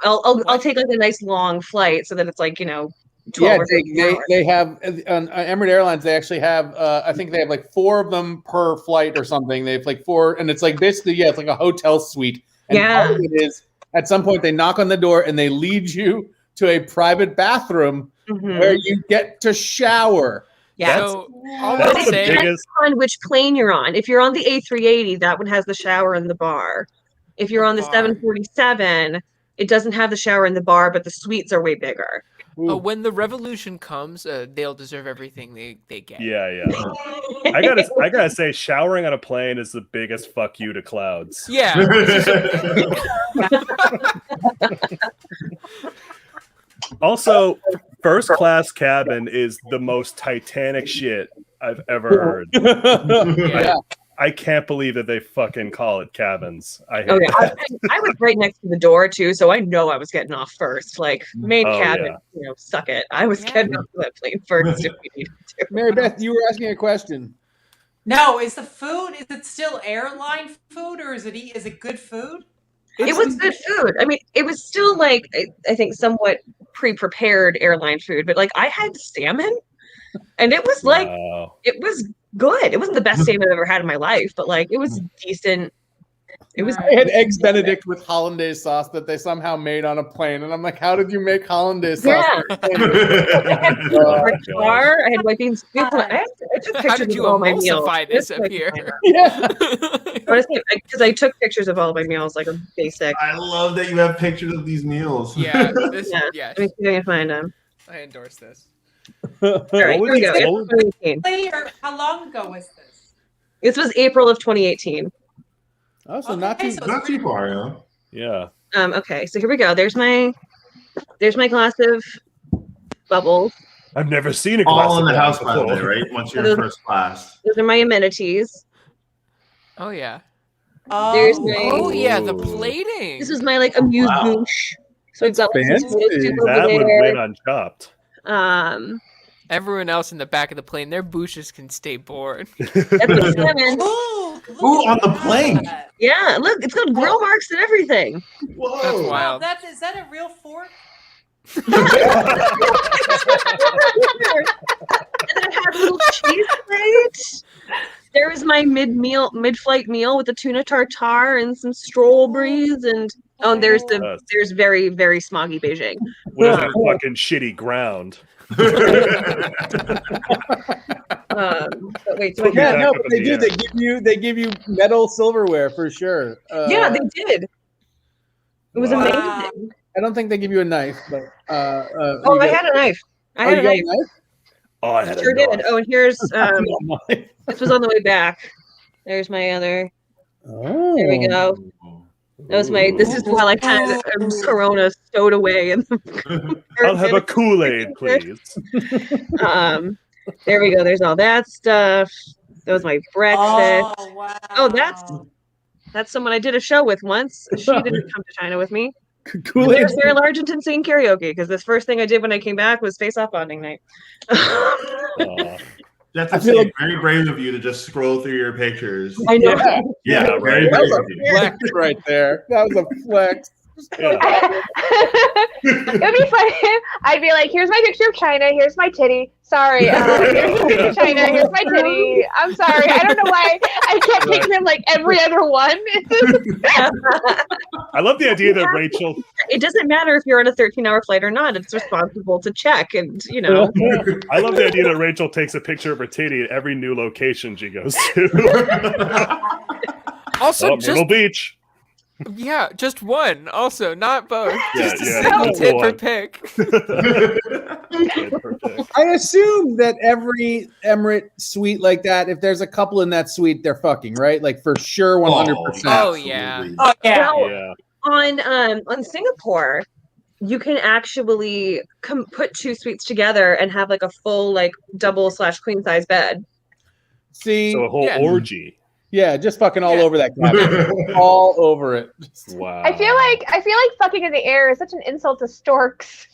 I'll take like a nice long flight so that it's like 12 or 15 hours. They have on Emirates Airlines. They actually have I think they have like 4 of them per flight or something. They have like 4, and it's like basically it's like a hotel suite. And part of it is at some point they knock on the door and they lead you to a private bathroom where you get to shower. Yeah. So That's the biggest. On which plane you're on. If you're on the A380, that one has the shower and the bar. If you're on the 747, it doesn't have the shower and the bar, but the suites are way bigger. When the revolution comes, they'll deserve everything they get. Yeah. I gotta say, showering on a plane is the biggest fuck you to clouds. Yeah. Also, first class cabin is the most Titanic shit I've ever heard. I can't believe that they fucking call it cabins. I was right next to the door too, so I know I was getting off first. Like main cabin, suck it. I was getting off that plane first if we needed to. Maribeth, you were asking a question. No, is the food? Is it still airline food, or is it good food? It was good food. I mean, it was still like I think somewhat pre-prepared airline food, but like I had salmon, and it was like it was good. It wasn't the best salmon I've ever had in my life, but like it was decent. It was. I had eggs Benedict with hollandaise sauce that they somehow made on a plane, and I'm like, "How did you make hollandaise sauce?" I had white beans. I took How did pictures you of all my meals. emulsify this up here? Yeah, honestly, because I took pictures of all my meals, like a basic. I love that you have pictures of these meals. Yeah, Let me see if I can find them. I endorse this. All right, here we go. It's 2018. How long ago was this? This was April of 2018. Oh, so not too far, yeah. Okay, so here we go. There's my glass of bubbles. I've never seen a glass all in of the house, before. by the way, right? Once you're in first class. Those are my amenities. Oh yeah. There's my. Oh yeah, the plating. This is my like amuse bouche. So it's got like some that would win on Chopped. Everyone else in the back of the plane, their bouches can stay bored. Ooh, on the plane. Yeah, look, it's got grill marks and everything. Whoa. That's wild. Is that a real fork? And then it has a little cheese plate. There was my mid-flight meal with the tuna tartare and some strawberries, and there's very, very smoggy Beijing. What is that fucking shitty ground? But wait, but they do. They give you metal silverware for sure. Yeah, they did. It was amazing. I don't think they give you a knife, but I had a knife. I had a knife. Oh, I had sure did. Oh, and here's this was on the way back. There's my other. Oh, there we go. That was my. This is while I had Corona stowed away in the. I'll have a Kool-Aid, please. There we go. There's all that stuff. That was my breakfast. Oh wow. Oh, that's someone I did a show with once. She didn't come to China with me. Kool-Aid. There's Sarah Largent singing karaoke because the first thing I did when I came back was face-off bonding night. That's like very brave of you to just scroll through your pictures. I know. Yeah, very brave of you. Flex right there. That was a flex. It'd be funny. I'd be like, "Here's my picture of China. Here's my titty. Sorry, here's my picture of China. Here's my titty. I'm sorry. I don't know why I can't take them like every other one." I love the idea that Rachel. It doesn't matter if you're on a 13-hour flight or not. It's responsible to check, and I love the idea that Rachel takes a picture of her titty at every new location she goes to. Also, Myrtle Beach. Yeah, just one. Also, not both. Yeah, just a single tit per pick. I assume that every Emirate suite like that, if there's a couple in that suite, they're fucking, right? Like for sure, 100%. Oh yeah. Oh yeah. On Singapore, you can actually put two suites together and have like a full like double/queen size bed. See, So a whole orgy. Yeah, just fucking all over that cabin. All over it. Wow. I feel like fucking in the air is such an insult to storks.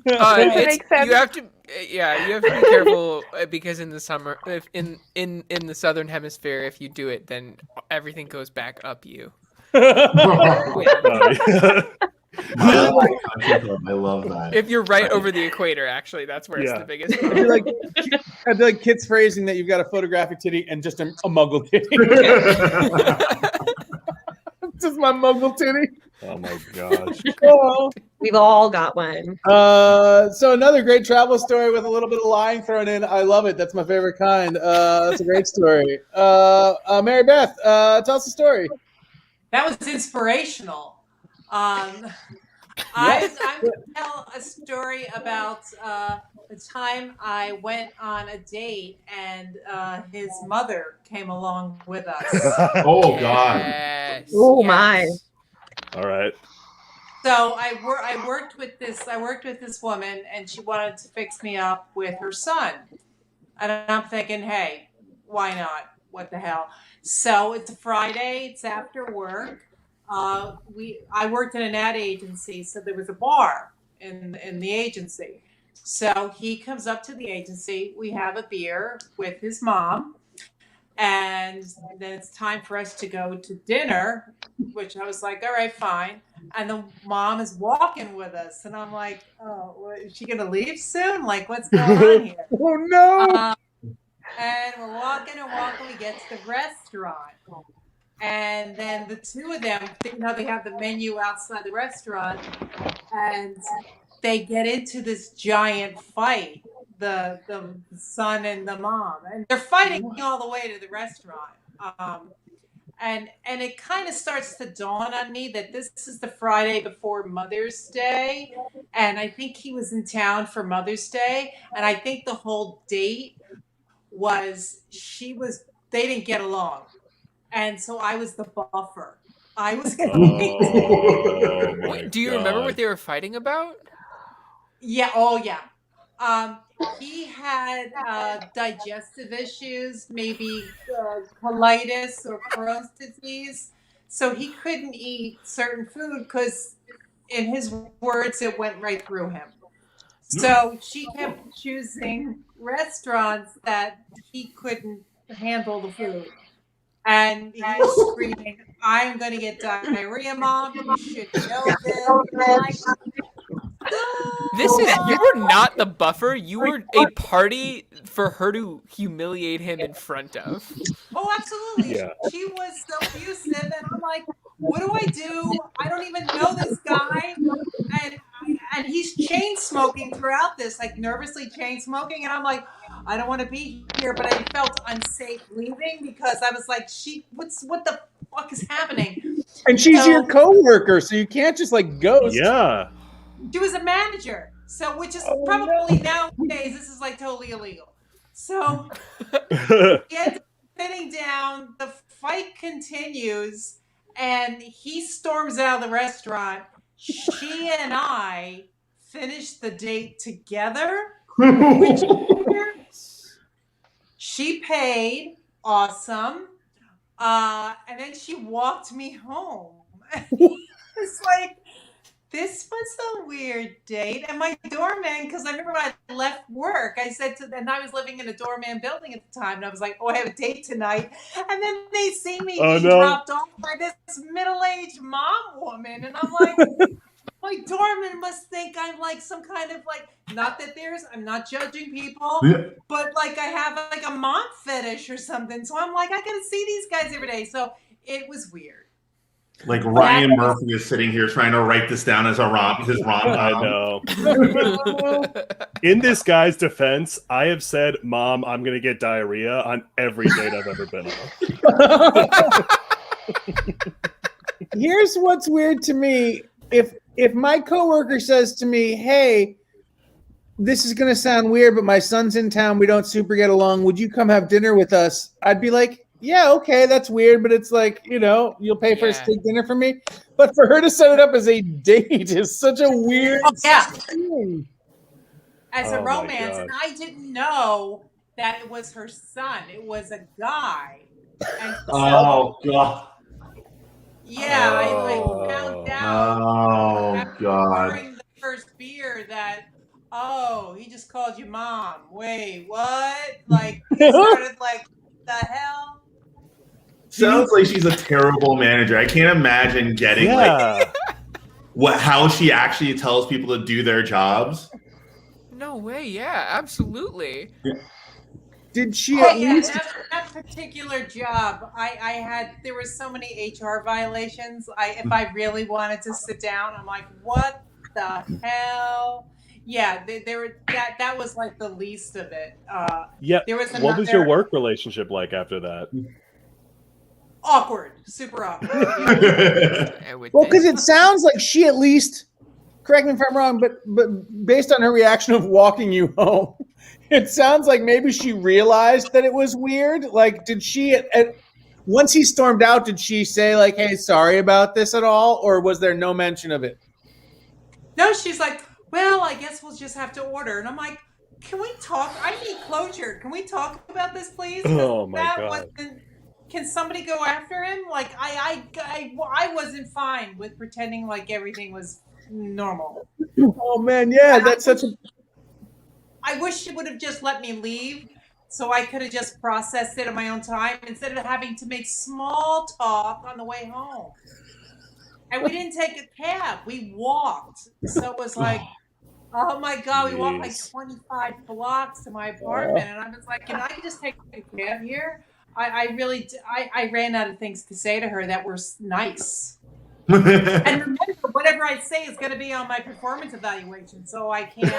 That makes sense. You have to be careful because in the summer, if in the southern hemisphere, if you do it, then everything goes back up you. I love that. If you're right over the equator, actually, that's where it's the biggest. I'd be like Kit's phrasing that you've got a photographic titty and just a muggle titty. Just my muggle titty. Oh my gosh. We've all got one. So another great travel story with a little bit of lying thrown in. I love it. That's my favorite kind. That's a great story. Maribeth, tell us a story. That was inspirational. I'm going to tell a story about the time I went on a date and his mother came along with us. Oh, God. Yes. Oh, my. All right. So I worked with this woman, and she wanted to fix me up with her son. And I'm thinking, hey, why not? What the hell? So it's a Friday. It's after work. I worked in an ad agency, so there was a bar in the agency. So he comes up to the agency. We have a beer with his mom, and then it's time for us to go to dinner, which I was like, all right, fine. And the mom is walking with us, and I'm like, oh, is she gonna leave soon? Like, what's going on here? Oh no! And we're walking and walking. We get to the restaurant. And then the two of them, they have the menu outside the restaurant, and they get into this giant fight, the son and the mom. And they're fighting all the way to the restaurant. And it kind of starts to dawn on me that this is the Friday before Mother's Day. And I think he was in town for Mother's Day. And I think the whole date was they didn't get along. And so I was the buffer. I was. Do you remember what they were fighting about? Yeah. Oh, yeah. He had digestive issues, maybe colitis or Crohn's disease. So he couldn't eat certain food because, in his words, it went right through him. So she kept choosing restaurants that he couldn't handle the food. And he was screaming, I'm going to get diarrhea, Mom. You should know this. You were not the buffer. You were a party for her to humiliate him in front of. Oh, absolutely. Yeah. She was so abusive. And I'm like, what do I do? I don't even know this guy. And he's chain smoking throughout this, like nervously chain smoking. And I'm like, I don't want to be here, but I felt unsafe leaving because I was like, what the fuck is happening? And she's your coworker, so you can't just like ghost. Yeah. She was a manager, so which is probably nowadays this is like totally illegal. So he ends up sitting down. The fight continues, and he storms out of the restaurant. She and I finished the date together. Which she paid, awesome, and then she walked me home. It's like, this was a weird date. And my doorman, because I remember when I left work, I said and I was living in a doorman building at the time, and I was like, oh, I have a date tonight. And then they see me being dropped off by this middle-aged mom woman, and I'm like, my doorman must think I'm like some kind of like, not that I'm not judging people, but like I have like a mom fetish or something. So I'm like, I gotta see these guys every day. So it was weird. Like Ryan Murphy is sitting here trying to write this down as his rom. I know. In this guy's defense, I have said, Mom, I'm going to get diarrhea on every date I've ever been on. Here's what's weird to me. If my coworker says to me, hey, this is going to sound weird, but my son's in town. We don't super get along. Would you come have dinner with us? I'd be like, yeah, okay, that's weird, but it's like, you'll pay for a Yeah. steak dinner for me. But for her to set it up as a date is such a weird thing. As a Oh my romance, God. and I didn't know that it was her son. It was a guy. And so, Oh god. yeah, I Oh. found out Oh god. during the first beer that, oh, he just called you mom. Wait, what? Like, he started like, the hell? Sounds like she's a terrible manager. I can't imagine getting how she actually tells people to do their jobs. No way. Yeah, absolutely. Did she at least? That particular job, there were so many HR violations. If I really wanted to sit down, I'm like, what the hell? Yeah, that was like the least of it. There was what was your work relationship like after that? Awkward, super awkward. Well, because it sounds like she at least, correct me if I'm wrong, but based on her reaction of walking you home, it sounds like maybe she realized that it was weird. Like, did she once he stormed out, did she say like, "Hey, sorry about this" at all, or was there no mention of it? No, she's like, well, I guess we'll just have to order, and I'm like, can we talk? I need closure. Can we talk about this, please? Oh my God. Can somebody go after him? Like, I wasn't fine with pretending like everything was normal. Oh man, yeah, that's such a. I wish she would have just let me leave, so I could have just processed it on my own time instead of having to make small talk on the way home. And we didn't take a cab; we walked. So it was like, oh my God, we walked like 25 blocks to my apartment, and I was like, can I just take a cab here? I ran out of things to say to her that were nice. And remember, whatever I say is going to be on my performance evaluation, so I can't.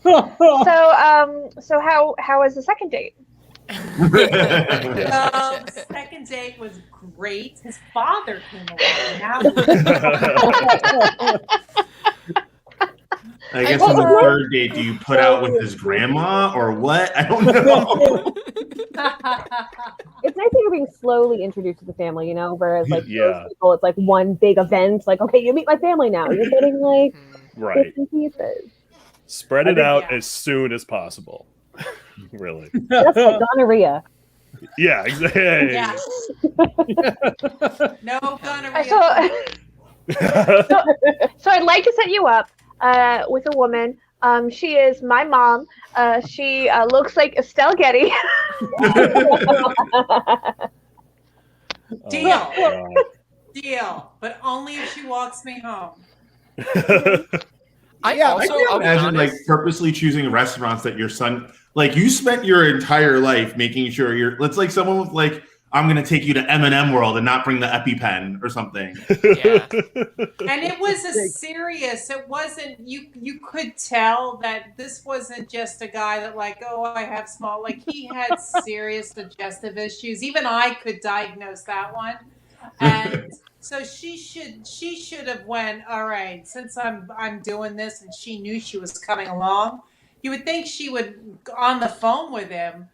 So how was the second date? The second date was great. His father came along. I guess on the third date, do you put out with his grandma or what? I don't know. It's nice that you're being slowly introduced to the family, whereas like most people, it's like one big event. Like, okay, you meet my family now. You're getting like bits and pieces. Spread it out as soon as possible. Really. That's like gonorrhea. Yeah, exactly. Yeah. No gonorrhea. So I'd like to set you up with a woman. She is my mom. She looks like Estelle Getty. Deal. But only if she walks me home. I can imagine like purposely choosing restaurants that your son, like you spent your entire life making sure let's like someone with like, I'm going to take you to M&M World and not bring the EpiPen or something. Yeah. And it was it wasn't, you could tell that this wasn't just a guy that like, oh, I have small, like he had serious digestive issues. Even I could diagnose that one. And so she should have went, all right, since I'm doing this, and she knew she was coming along, you would think she would, on the phone with him,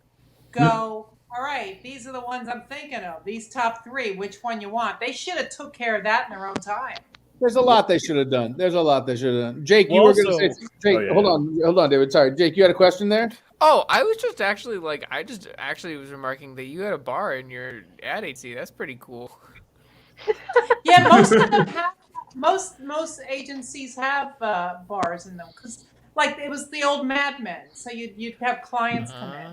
go, all right, these are the ones I'm thinking of. These top three, which one you want? They should have took care of that in their own time. There's a lot they should have done. Jake, you were going to say. Jake, hold on, David. Sorry, Jake, you had a question there? Oh, I was just actually was remarking that you had a bar in your ad agency. That's pretty cool. Yeah, most of them have. Most agencies have bars in them because, like, it was the old Mad Men, so you'd have clients come in.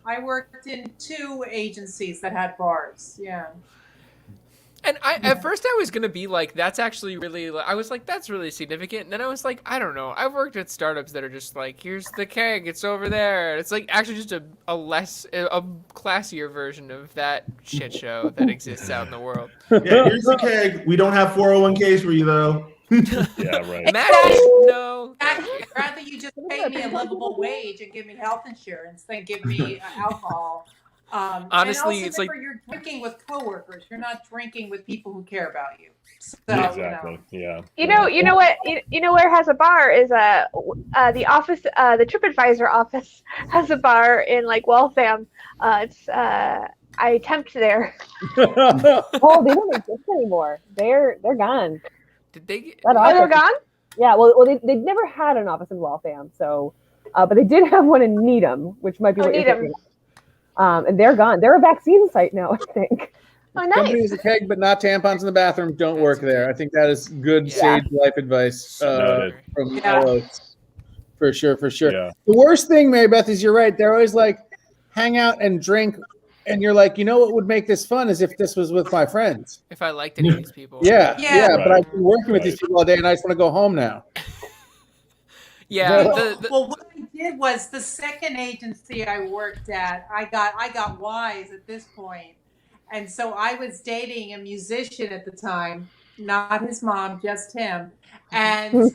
I worked in 2 agencies that had bars. Yeah. And at first I was gonna be like, that's actually really. I was like, that's really significant. And then I was like, I don't know. I've worked at startups that are just like, here's the keg, it's over there. It's like actually just a classier version of that shit show that exists out in the world. Yeah, here's the keg. We don't have 401ks for you though. Yeah, right. No. Rather you just pay me a livable wage and give me health insurance than give me alcohol. Honestly, and also it's like you're drinking with coworkers. You're not drinking with people who care about you. So, exactly. Yeah. You know what? You know where has a bar is the office. The TripAdvisor office has a bar in like Waltham. It's I temped there. Oh, they don't exist anymore. They're gone. did they get? Oh, they're gone? Yeah, well, they never had an office in Waltham, so, but they did have one in Needham, which might be what you're thinking of. And they're gone. They're a vaccine site now, I think. Oh, nice. Company is a keg, but not tampons in the bathroom. Don't work there. I think that is good sage life advice from Elos. For sure. Yeah. The worst thing, Maribeth, is you're right. They're always like, hang out and drink. And you're like, you know what would make this fun is if this was with my friends. If I liked any of these people. Yeah. Right. But I've been working with these people all day, and I just want to go home now. Yeah. Well, what I did was the second agency I worked at, I got wise at this point. And so I was dating a musician at the time, not his mom, just him. And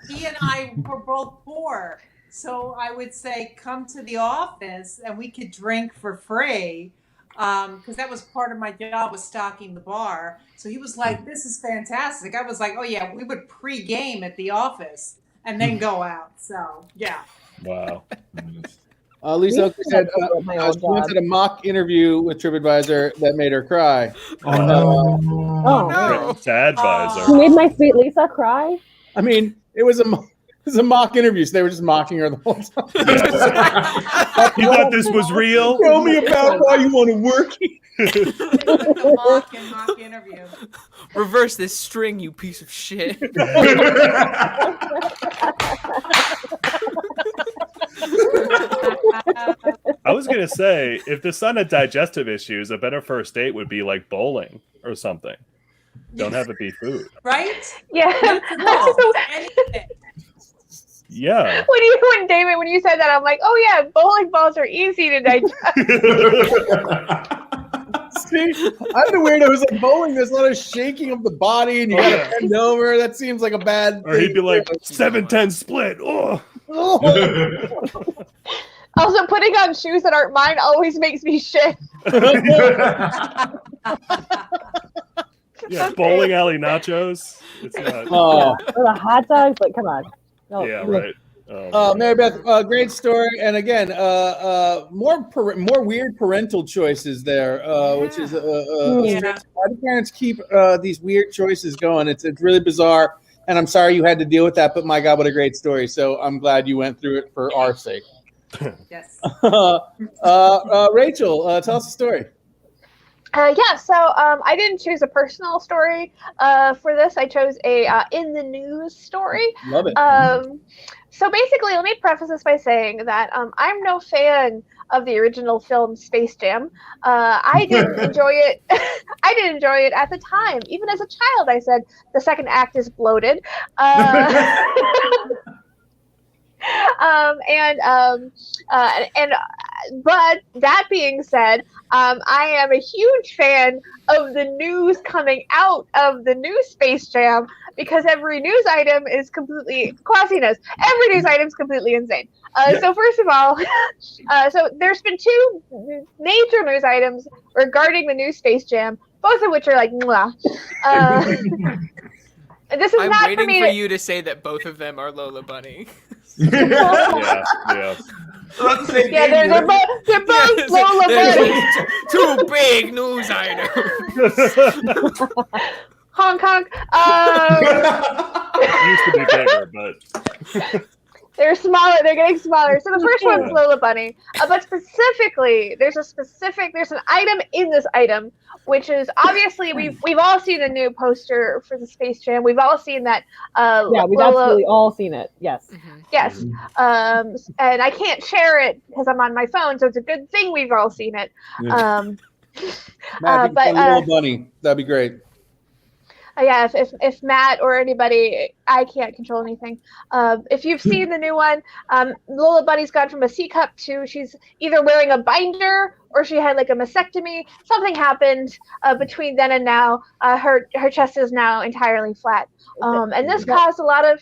he and I were both poor. So I would say, come to the office and we could drink for free. Because that was part of my job, was stocking the bar. So he was like, this is fantastic. I was like, oh yeah, we would pre-game at the office and then go out. So yeah. Wow. Lisa Oakley said she went to a mock interview with TripAdvisor that made her cry. Oh no. Sad visor. You made my sweet Lisa cry? I mean, it was a mock interview, so they were just mocking her the whole time. You thought this was real? Tell me about why you want to work The mock interview. Reverse this string, you piece of shit. I was gonna say, if the son had digestive issues, a better first date would be like bowling or something. Don't have it be food. Right? Yeah. Anything. Yeah. When you said that, I'm like, oh yeah, bowling balls are easy to digest. See, I'm the weirdo who's like bowling. There's a lot of shaking of the body, and you gotta bend over. That seems like a bad Or he'd be like 7-10 split. Oh. Also, putting on shoes that aren't mine always makes me shit. Yeah, bowling alley nachos. It's not. Or the hot dogs? Like, come on. No. Yeah, right. Maribeth, great story, and again, more weird parental choices there, which is why do parents keep these weird choices going? It's really bizarre, and I'm sorry you had to deal with that. But my God, what a great story! So I'm glad you went through it for our sake. Yes. Rachel, tell us a story. So I didn't choose a personal story for this. I chose a in the news story. Love it. So basically, let me preface this by saying that I'm no fan of the original film Space Jam. I didn't enjoy it. I didn't enjoy it at the time. Even as a child, I said the second act is bloated. But that being said, I am a huge fan of the news coming out of the new Space Jam because every news item is completely Kwasi knows. Every news item is completely insane. So first of all, so there's been two major news items regarding the new Space Jam, both of which are like, mwah. This is I'm not waiting for me for you to say that both of them are Lola Bunny. Yeah. Yeah, they're both Lola Bunny. Two big news items. Hong Kong. Used to be bigger, but They're smaller. They're getting smaller. So the first one's Lola Bunny, but specifically, there's an item in this item, which is obviously we've all seen the new poster for the Space Jam. We've all seen that. We've absolutely all seen it. Yes. Mm-hmm. Yes. And I can't share it because I'm on my phone, so it's a good thing we've all seen it. Matt, Lola Bunny, that'd be great. Yeah, if Matt or anybody, I can't control anything. If you've seen the new one, Lola Bunny's gone from a C cup to she's either wearing a binder or she had like a mastectomy. Something happened between then and now. Her chest is now entirely flat, and this caused a lot of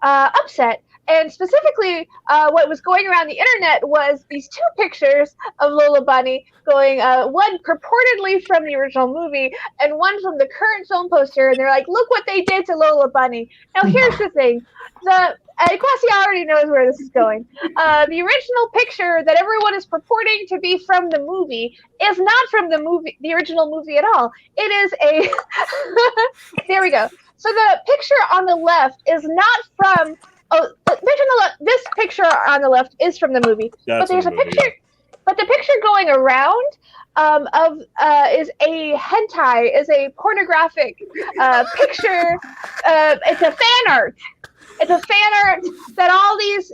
upset And specifically, what was going around the internet was these two pictures of Lola Bunny going, one purportedly from the original movie and one from the current film poster. And they're like, look what they did to Lola Bunny. Now, here's the thing. Kwasi already knows where this is going. The original picture that everyone is purporting to be from the movie is not from the original movie at all. It is a there we go. So the picture on the left is not from this picture on the left is from the movie. But there's a picture but the picture going around is a hentai, is a pornographic picture. It's a fan art. It's a fan art that all these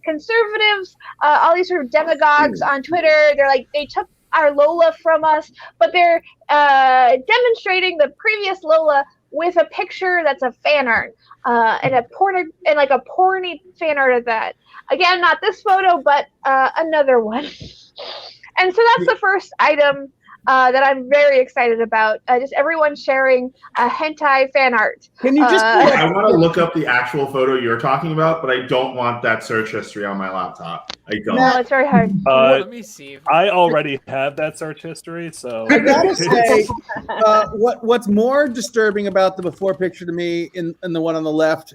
conservatives, all these sort of demagogues on Twitter, they're like, they took our Lola from us, but they're demonstrating the previous Lola with a picture that's a fan art, and a porny fan art of that. Again, not this photo, but another one. And so that's the first item that I'm very excited about. Just everyone sharing hentai fan art. Can you just? I want to look up the actual photo you're talking about, but I don't want that search history on my laptop. I don't. No, it's very hard. Let me see. I already have that search history, so I gotta say, what's more disturbing about the before picture to me in the one on the left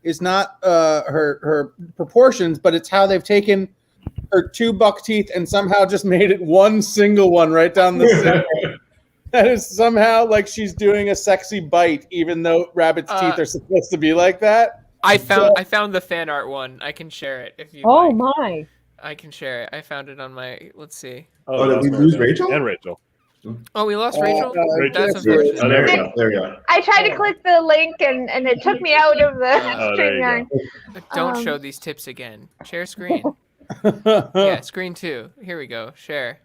is not her proportions, but it's how they've taken her two buck teeth and somehow just made it one single one right down the center. That is somehow like she's doing a sexy bite, even though rabbit's teeth are supposed to be like that. I found the fan art one. I can share it if you. Oh like. my! I can share it. I found it on my. Let's see. Did we lose Rachel? And Rachel. Oh, we lost Rachel. That's Rachel. unfortunate. Oh, there we go. I tried to click the link and it took me out of the StreamYard. Don't show these tips again. Share screen. Yeah, screen 2. Here we go. Share.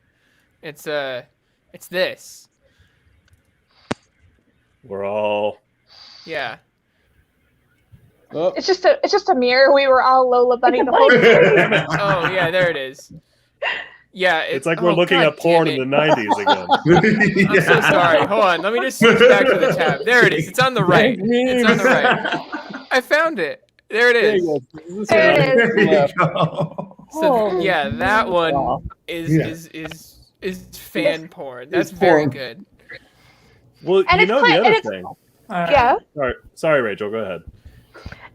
It's this. We're all. Yeah. Oh. It's just a mirror. We were all Lola Bunny the whole time. Oh yeah, there it is. Yeah, it's like we're looking at porn in the 90s again. I'm so sorry. Hold on. Let me just switch back to the tab. There it is. It's on the right. It's on the right. I found it. There it is. There it is. So yeah, that one is fan porn. That's very good. Well, and you know the other thing. Yeah. Sorry, Rachel. Go ahead.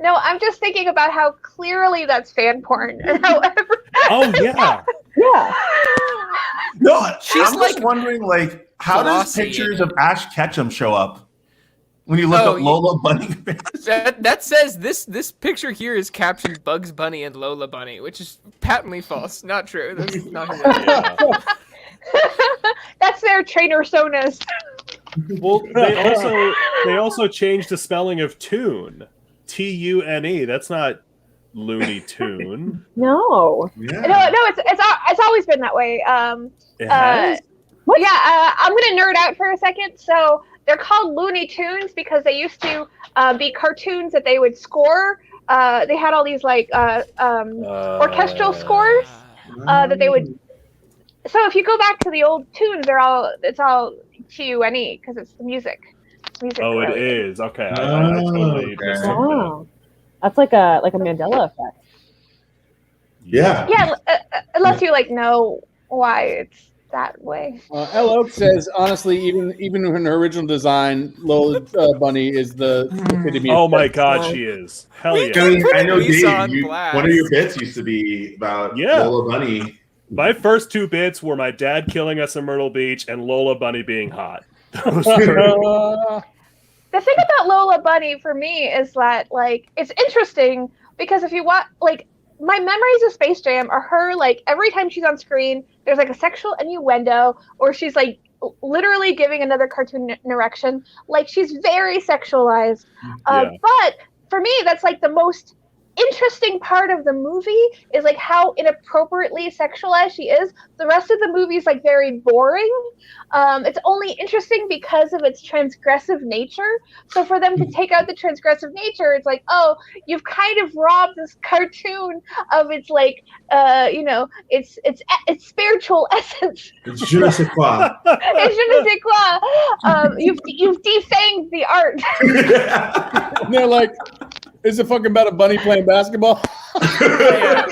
No, I'm just thinking about how clearly that's fan porn. Oh yeah. Yeah. No, She's I'm like just wondering, like, how does Kwasi pictures of Ash Ketchum show up when you look up Lola Bunny? That says this picture here is captioned Bugs Bunny and Lola Bunny, which is patently false. Not true. That's not who That's their trainer sonas. Well, they also changed the spelling of tune. Tune. That's not Looney Tune. No. Yeah. No, it's always been that way. It has? I'm gonna nerd out for a second. So they're called Looney Tunes because they used to be cartoons that they would score. They had all these like orchestral scores that they would. So if you go back to the old tunes, it's all TUNE because it's the music. Oh, it is. Okay. I totally mistook Wow. That's like a Mandela effect. Yeah. Yeah, unless you like know why it's that way. L. Oak says, honestly, even in her original design, Lola Bunny is the epitome. Oh my God, she is. Hell yeah. I know, Lisa Dave, one of your bits used to be about Lola Bunny. My first two bits were my dad killing us in Myrtle Beach and Lola Bunny being hot. The thing about Lola Bunny for me is that, like, it's interesting because if you watch, like, my memories of Space Jam are her, like, every time she's on screen, there's, like, a sexual innuendo, or she's, like, literally giving another cartoon an erection. Like, she's very sexualized. But for me, that's, like, the most interesting part of the movie is like how inappropriately sexualized she is. The rest of the movie is like very boring. It's only interesting because of its transgressive nature. So for them to take out the transgressive nature, it's like, oh, you've kind of robbed this cartoon of its like its spiritual essence. It's je ne sais quoi. It's je ne sais quoi. You've defanged the art. And they're like, Is it fucking about a bunny playing basketball? Yeah.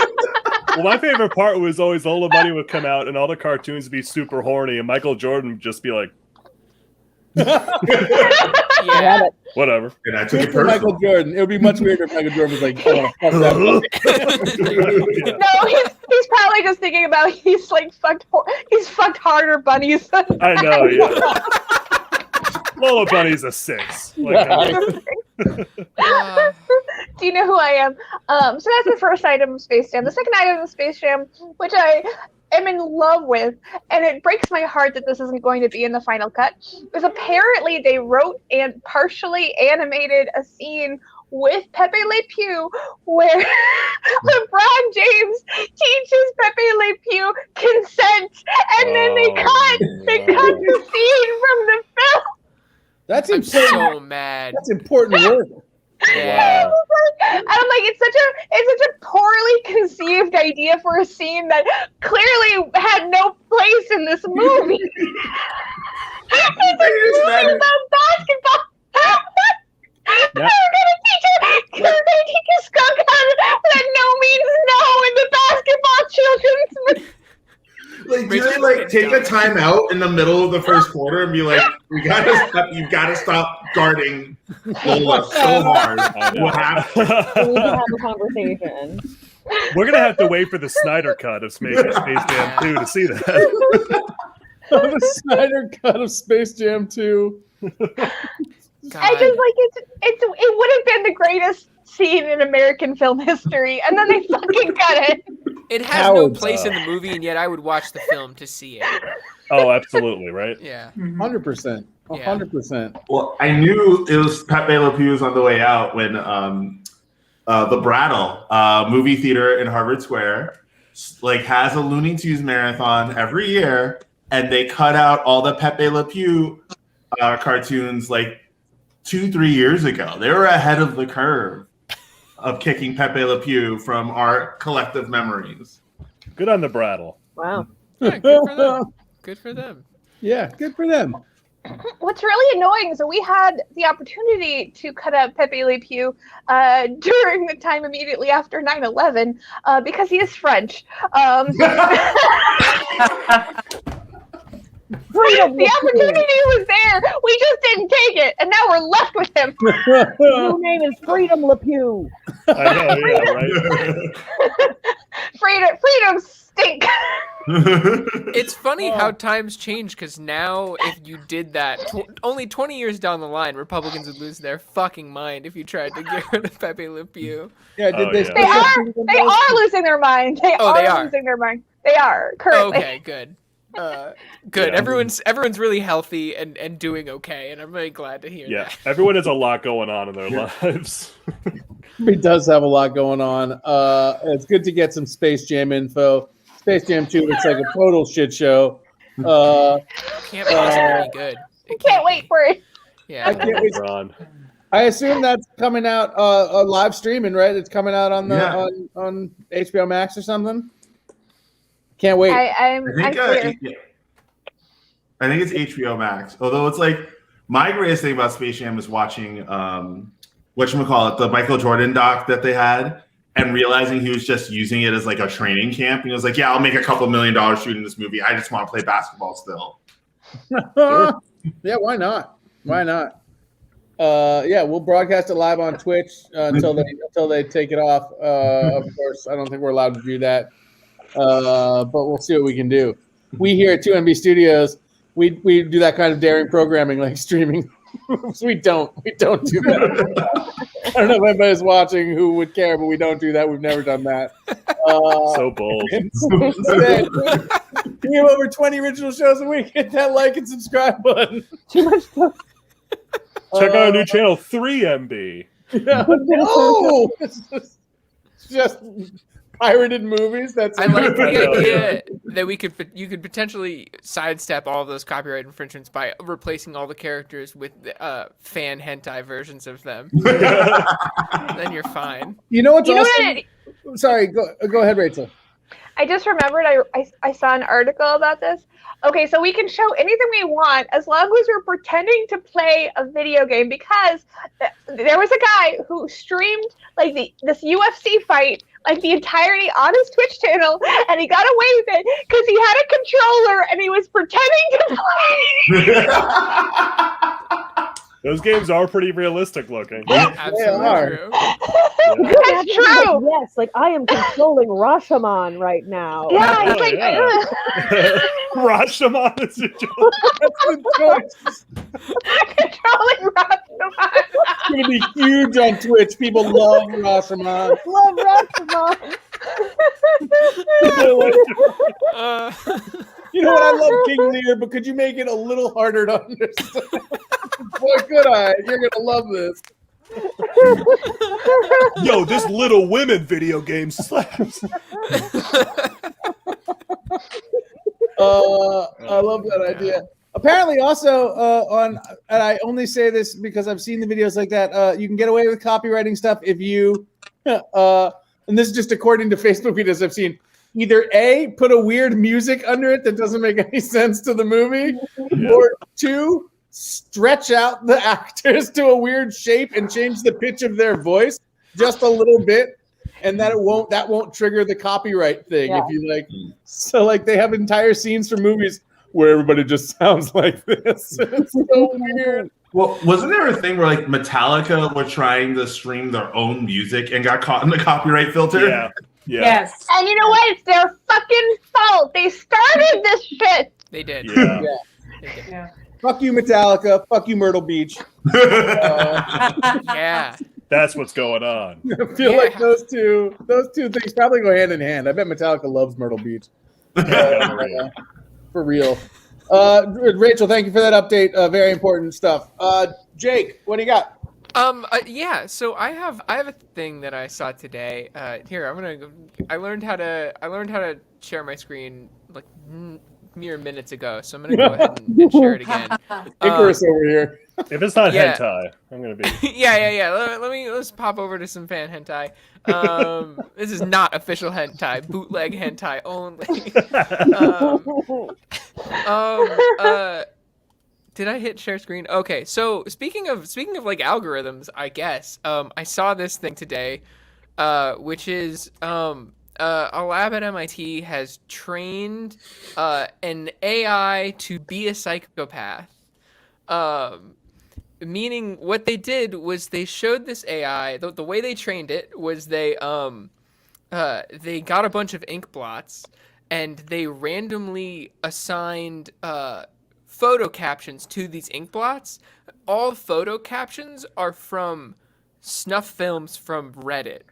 Well, my favorite part was always all the bunny would come out and all the cartoons would be super horny, and Michael Jordan would just be like, Yeah. Whatever. And I took it For personal. Michael Jordan, it would be much weirder if Michael Jordan was like, "I want to fuck that." No, he's probably just thinking about he's fucked harder bunnies. I know, yeah. Lola Bunny's a 6. Like, Do you know who I am? So that's the first item of Space Jam. The second item of Space Jam, which I am in love with, and it breaks my heart that this isn't going to be in the final cut, is apparently they wrote and partially animated a scene with Pepe Le Pew where LeBron James teaches Pepe Le Pew consent, and then they cut the scene from the film. That's I'm important. so mad. That's important work. Yeah. And I'm like, it's such a poorly conceived idea for a scene that clearly had no place in this movie. It's a movie about basketball. Yeah. They're gonna teach a skunk that no means no in the basketball children's movie. Like, do they like take a time out in the middle of the first quarter and be like, you gotta stop guarding Lola so hard. What happened? We need to have a conversation. we're gonna have to wait for the Snyder cut of Space Jam 2 to see that. The Snyder cut of Space Jam 2. I just like it would have been the greatest scene in American film history, and then they fucking cut it. It has no place in the movie, and yet I would watch the film to see it. Oh, absolutely, right? Yeah. 100%. 100%. Well, I knew it was Pepe Le Pew was on the way out when the Brattle movie theater in Harvard Square like has a Looney Tunes marathon every year, and they cut out all the Pepe Le Pew cartoons like 2-3 years ago. They were ahead of the curve of kicking Pepe Le Pew from our collective memories. Good on the Brattle. Wow. Yeah, good for them. Good for them. Yeah, good for them. What's really annoying is that we had the opportunity to cut out Pepe Le Pew during the time immediately after 9/11 because he is French. The opportunity was there. We just didn't take it, and now we're left with him. Your name is Freedom Le Pew. I know, yeah, right? Freedom stink. It's funny how times change, because now if you did that, only 20 years down the line, Republicans would lose their fucking mind if you tried to get rid of Pepe Le Pew. Yeah, They are losing their mind. They are losing their mind. They are currently. Okay, good. Good. Yeah. Everyone's really healthy and doing okay, and I'm really glad to hear that. Yeah, everyone has a lot going on in their lives. He does have a lot going on. It's good to get some Space Jam info. Space Jam 2 looks like a total shit show. Can't possibly be good. Can't wait for it. Yeah. I can't wait. I assume that's coming out live streaming, right? It's coming out on the on HBO Max or something. Can't wait. I think it's HBO Max. Although it's like my greatest thing about Space Jam is watching whatchamacallit, the Michael Jordan doc that they had, and realizing he was just using it as like a training camp. And he was like, yeah, I'll make a couple $1 million shooting this movie. I just want to play basketball still. Sure. Yeah, why not? Why not? Yeah, we'll broadcast it live on Twitch until they take it off. Of course, I don't think we're allowed to do that. But we'll see what we can do. We here at 2MB Studios, we do that kind of daring programming, like streaming. we don't do that. I don't know if anybody's watching who would care, but we don't do that. We've never done that. So bold. Instead, we have over 20 original shows a week. Hit that like and subscribe button. Too much stuff. Check out our new channel, 3MB. Yeah. No, it's just pirated movies. That's I like the idea that you could potentially sidestep all of those copyright infringements by replacing all the characters with fan hentai versions of them. Then you're fine. You know what's awesome? Sorry, go ahead, Rachel. I just remembered I saw an article about this. Okay, so we can show anything we want as long as we're pretending to play a video game, because there was a guy who streamed like this UFC fight like the entirety on his Twitch channel, and he got away with it because he had a controller and he was pretending to play. Those games are pretty realistic looking. Absolutely true. That's true. Yes, like I am controlling Rashomon right now. Yeah, it's like Rashomon is your joke. That's the choice. controlling Rashomon. It's gonna be huge on Twitch. People love Rashomon. Love Rashomon. You know what? I love King Lear, but could you make it a little harder to understand? Boy, could I? You're gonna love this. Yo, this Little Women video game slaps. I love that idea. Apparently, also and I only say this because I've seen the videos like that. You can get away with copywriting stuff if you, and this is just according to Facebook videos I've seen. Either A, put a weird music under it that doesn't make any sense to the movie, or 2, stretch out the actors to a weird shape and change the pitch of their voice just a little bit, and that won't trigger the copyright thing. Yeah. If you like, so like they have entire scenes from movies where everybody just sounds like this. It's so weird. Well, wasn't there a thing where like Metallica were trying to stream their own music and got caught in the copyright filter? Yeah. Yes. And you know what? It's their fucking fault. They started this shit. They did. Yeah. Yeah. Fuck you, Metallica. Fuck you, Myrtle Beach. Yeah. That's what's going on. I feel like those two things probably go hand in hand. I bet Metallica loves Myrtle Beach. For real. Rachel, thank you for that update. Very important stuff. Jake, what do you got? Yeah, so I have a thing that I saw today. Here, I learned how to share my screen like mere minutes ago, so I'm gonna go ahead and share it again. Icarus over here. If it's not hentai, I'm gonna be. Yeah. Let's pop over to some fan hentai. This is not official hentai, bootleg hentai only. Did I hit share screen? Okay, so speaking of like algorithms, I guess I saw this thing today, which is a lab at MIT has trained an AI to be a psychopath. Meaning, what they did was they showed this AI. The way they trained it was they got a bunch ink blots and they randomly assigned photo captions to these ink blots. All photo captions are from snuff films from Reddit.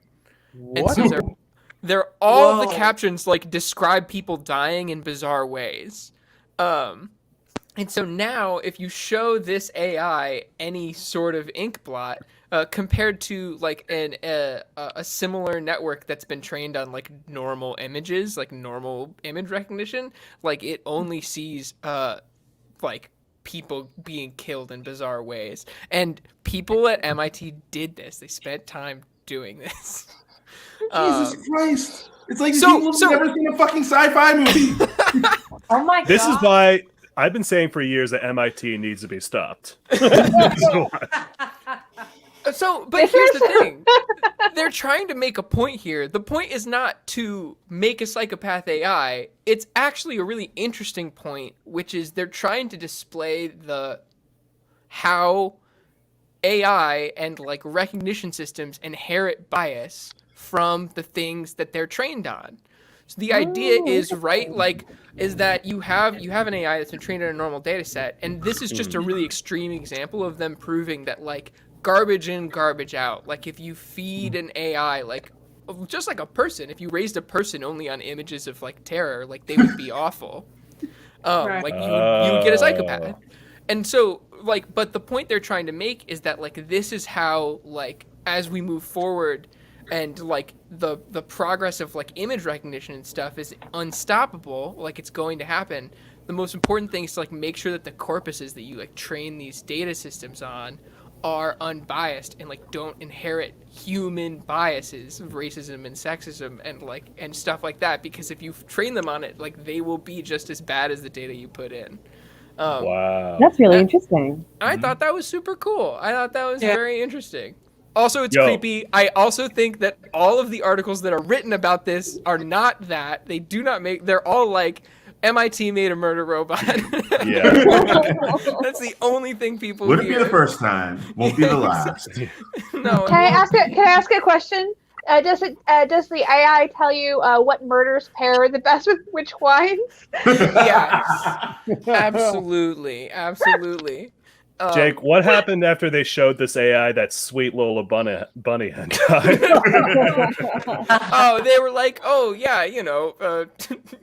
What? And so they're all the captions like describe people dying in bizarre ways. And so now if you show this AI any sort of ink blot, compared to like a similar network that's been trained on like normal images, like normal image recognition, like it only sees like people being killed in bizarre ways. And people at MIT did this. They spent time doing this. Jesus Christ. It's like people have never seen a fucking sci-fi movie. Oh my god. This is why I've been saying for years that MIT needs to be stopped. So, but here's the thing. They're trying to make a point here. The point is not to make a psychopath AI. It's actually a really interesting point, which is they're trying to display how AI and like recognition systems inherit bias from the things that they're trained on. So the idea is that you have an AI that's been trained on a normal data set, and this is just a really extreme example of them proving that like garbage in, garbage out. Like if you feed an AI like just like a person, if you raised a person only on images of like terror, like they would be awful. Right. Like you would get a psychopath. And so like, but the point they're trying to make is that like this is how like as we move forward and like the progress of like image recognition and stuff is unstoppable, like it's going to happen. The most important thing is to like make sure that the corpuses that you like train these data systems on are unbiased and like don't inherit human biases of racism and sexism and stuff like that, because if you train them on it, like they will be just as bad as the data you put in. Wow, that's really interesting. I thought that was super cool. I thought that was very interesting. Also, it's creepy. I also think that all of the articles that are written about this are not that. They do not make. They're all like MIT made a murder robot. Yeah. That's the only thing people Wouldn't hear. be the first time. Won't be the last. No. Can I ask a question? Does the AI tell you what murders pair the best with which wines? Yes. Absolutely. Jake, what happened after they showed this AI that sweet Lola Bunny hentai? Oh, they were like, oh yeah,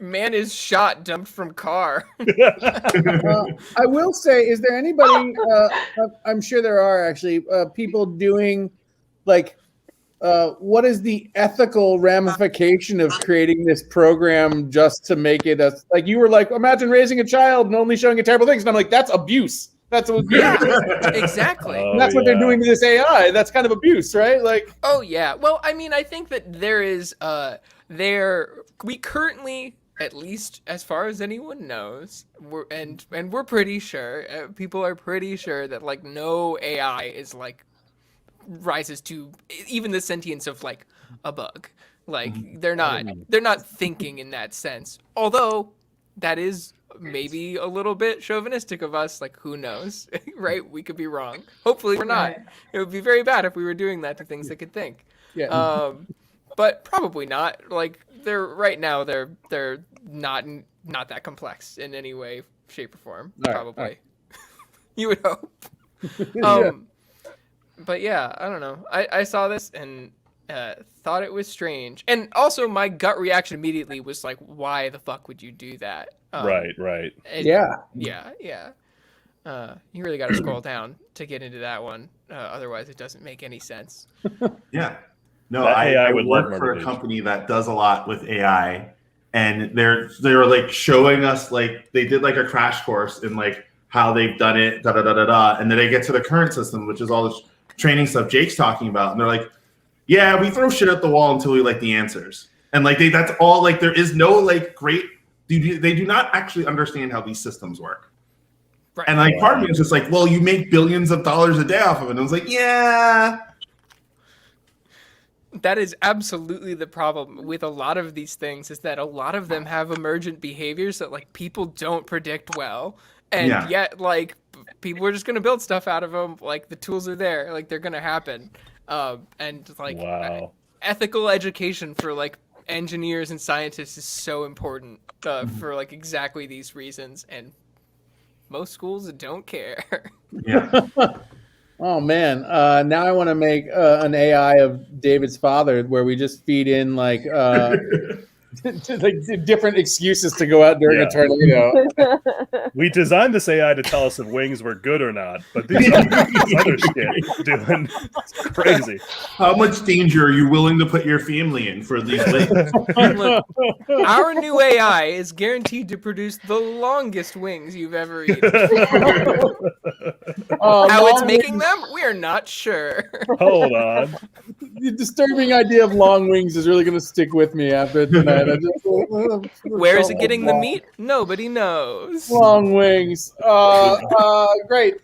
man is shot, dumped from car. I will say, is there anybody? I'm sure there are actually people doing like. What is the ethical ramification of creating this program just to make it like you were like, imagine raising a child and only showing it terrible things, and I'm like, that's abuse. That's abuse. Yeah, exactly. And that's what they're doing to this AI. That's kind of abuse, right? Like, oh yeah. Well, I mean, I think that there is we currently, at least as far as anyone knows, we're pretty sure, people are pretty sure that like no AI is like rises to even the sentience of like a bug. Like they're not thinking in that sense. Although that is maybe a little bit chauvinistic of us. Like who knows, right? We could be wrong. Hopefully we're not. It would be very bad if we were doing that to things that could think. yeah. But probably not. Like they're not that complex in any way, shape, or form. All right, probably. all right. You would hope. Yeah. But yeah, I don't know. I saw this and thought it was strange. And also my gut reaction immediately was like, why the fuck would you do that? Right. Yeah. You really got to scroll down to get into that one. Otherwise, it doesn't make any sense. Yeah. No, That AI I would work love for a murder company that does a lot with AI, and they were like showing us like they did like a crash course in like how they've done it, and then they get to the current system, which is all this training stuff Jake's talking about, and they're like, yeah, we throw shit at the wall until we like the answers, and like that's all. Like there is no like great. They do not actually understand how these systems work. Right. And like part of me is just like, well, you make billions of dollars a day off of it. And I was like, yeah. That is absolutely the problem with a lot of these things, is that a lot of them have emergent behaviors that like people don't predict well. And yet like people are just going to build stuff out of them. Like the tools are there, like they're going to happen. And like ethical education for like engineers and scientists is so important for like exactly these reasons. And most schools don't care. Yeah. Oh man, now I want to make an AI of David's father, where we just feed in like different excuses to go out during a tornado. We designed this AI to tell us if wings were good or not, but these other shit doing crazy. How much danger are you willing to put your family in for these wings? Look, our new AI is guaranteed to produce the longest wings you've ever eaten. How it's making them, we're not sure. Hold on. The disturbing idea of long wings is really going to stick with me after tonight. Where is it getting the meat? Nobody knows. Long wings. Great.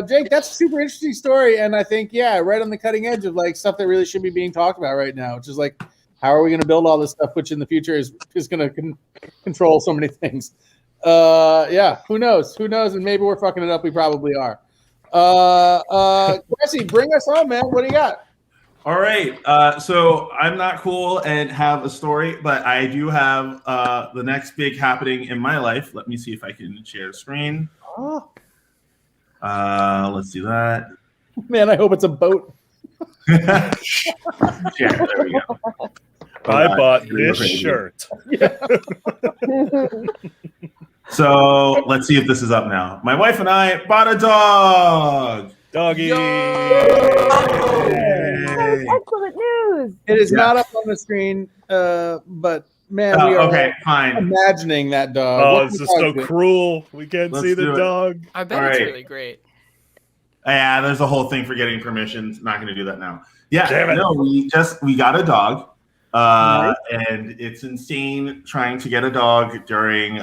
Jake, that's a super interesting story. And I think, right on the cutting edge of like stuff that really should be being talked about right now, which is like, how are we going to build all this stuff, which in the future is going to control so many things. Who knows? And maybe we're fucking it up. We probably are. Kwasi, bring us home, man. What do you got? All right. So I'm not cool and have a story, but I do have the next big happening in my life. Let me see if I can share the screen. Let's do that. Man, I hope it's a boat. Yeah, there we go. I bought this shirt. So let's see if this is up now. My wife and I bought a dog. Doggy. That is excellent news. It is not up on the screen, but man, we are fine. Imagining that dog. Oh, it's just so cruel. We can't see the dog. I bet it's really great. Yeah, there's a whole thing for getting permission. Not going to do that now. Yeah, no, we got a dog, and it's insane trying to get a dog during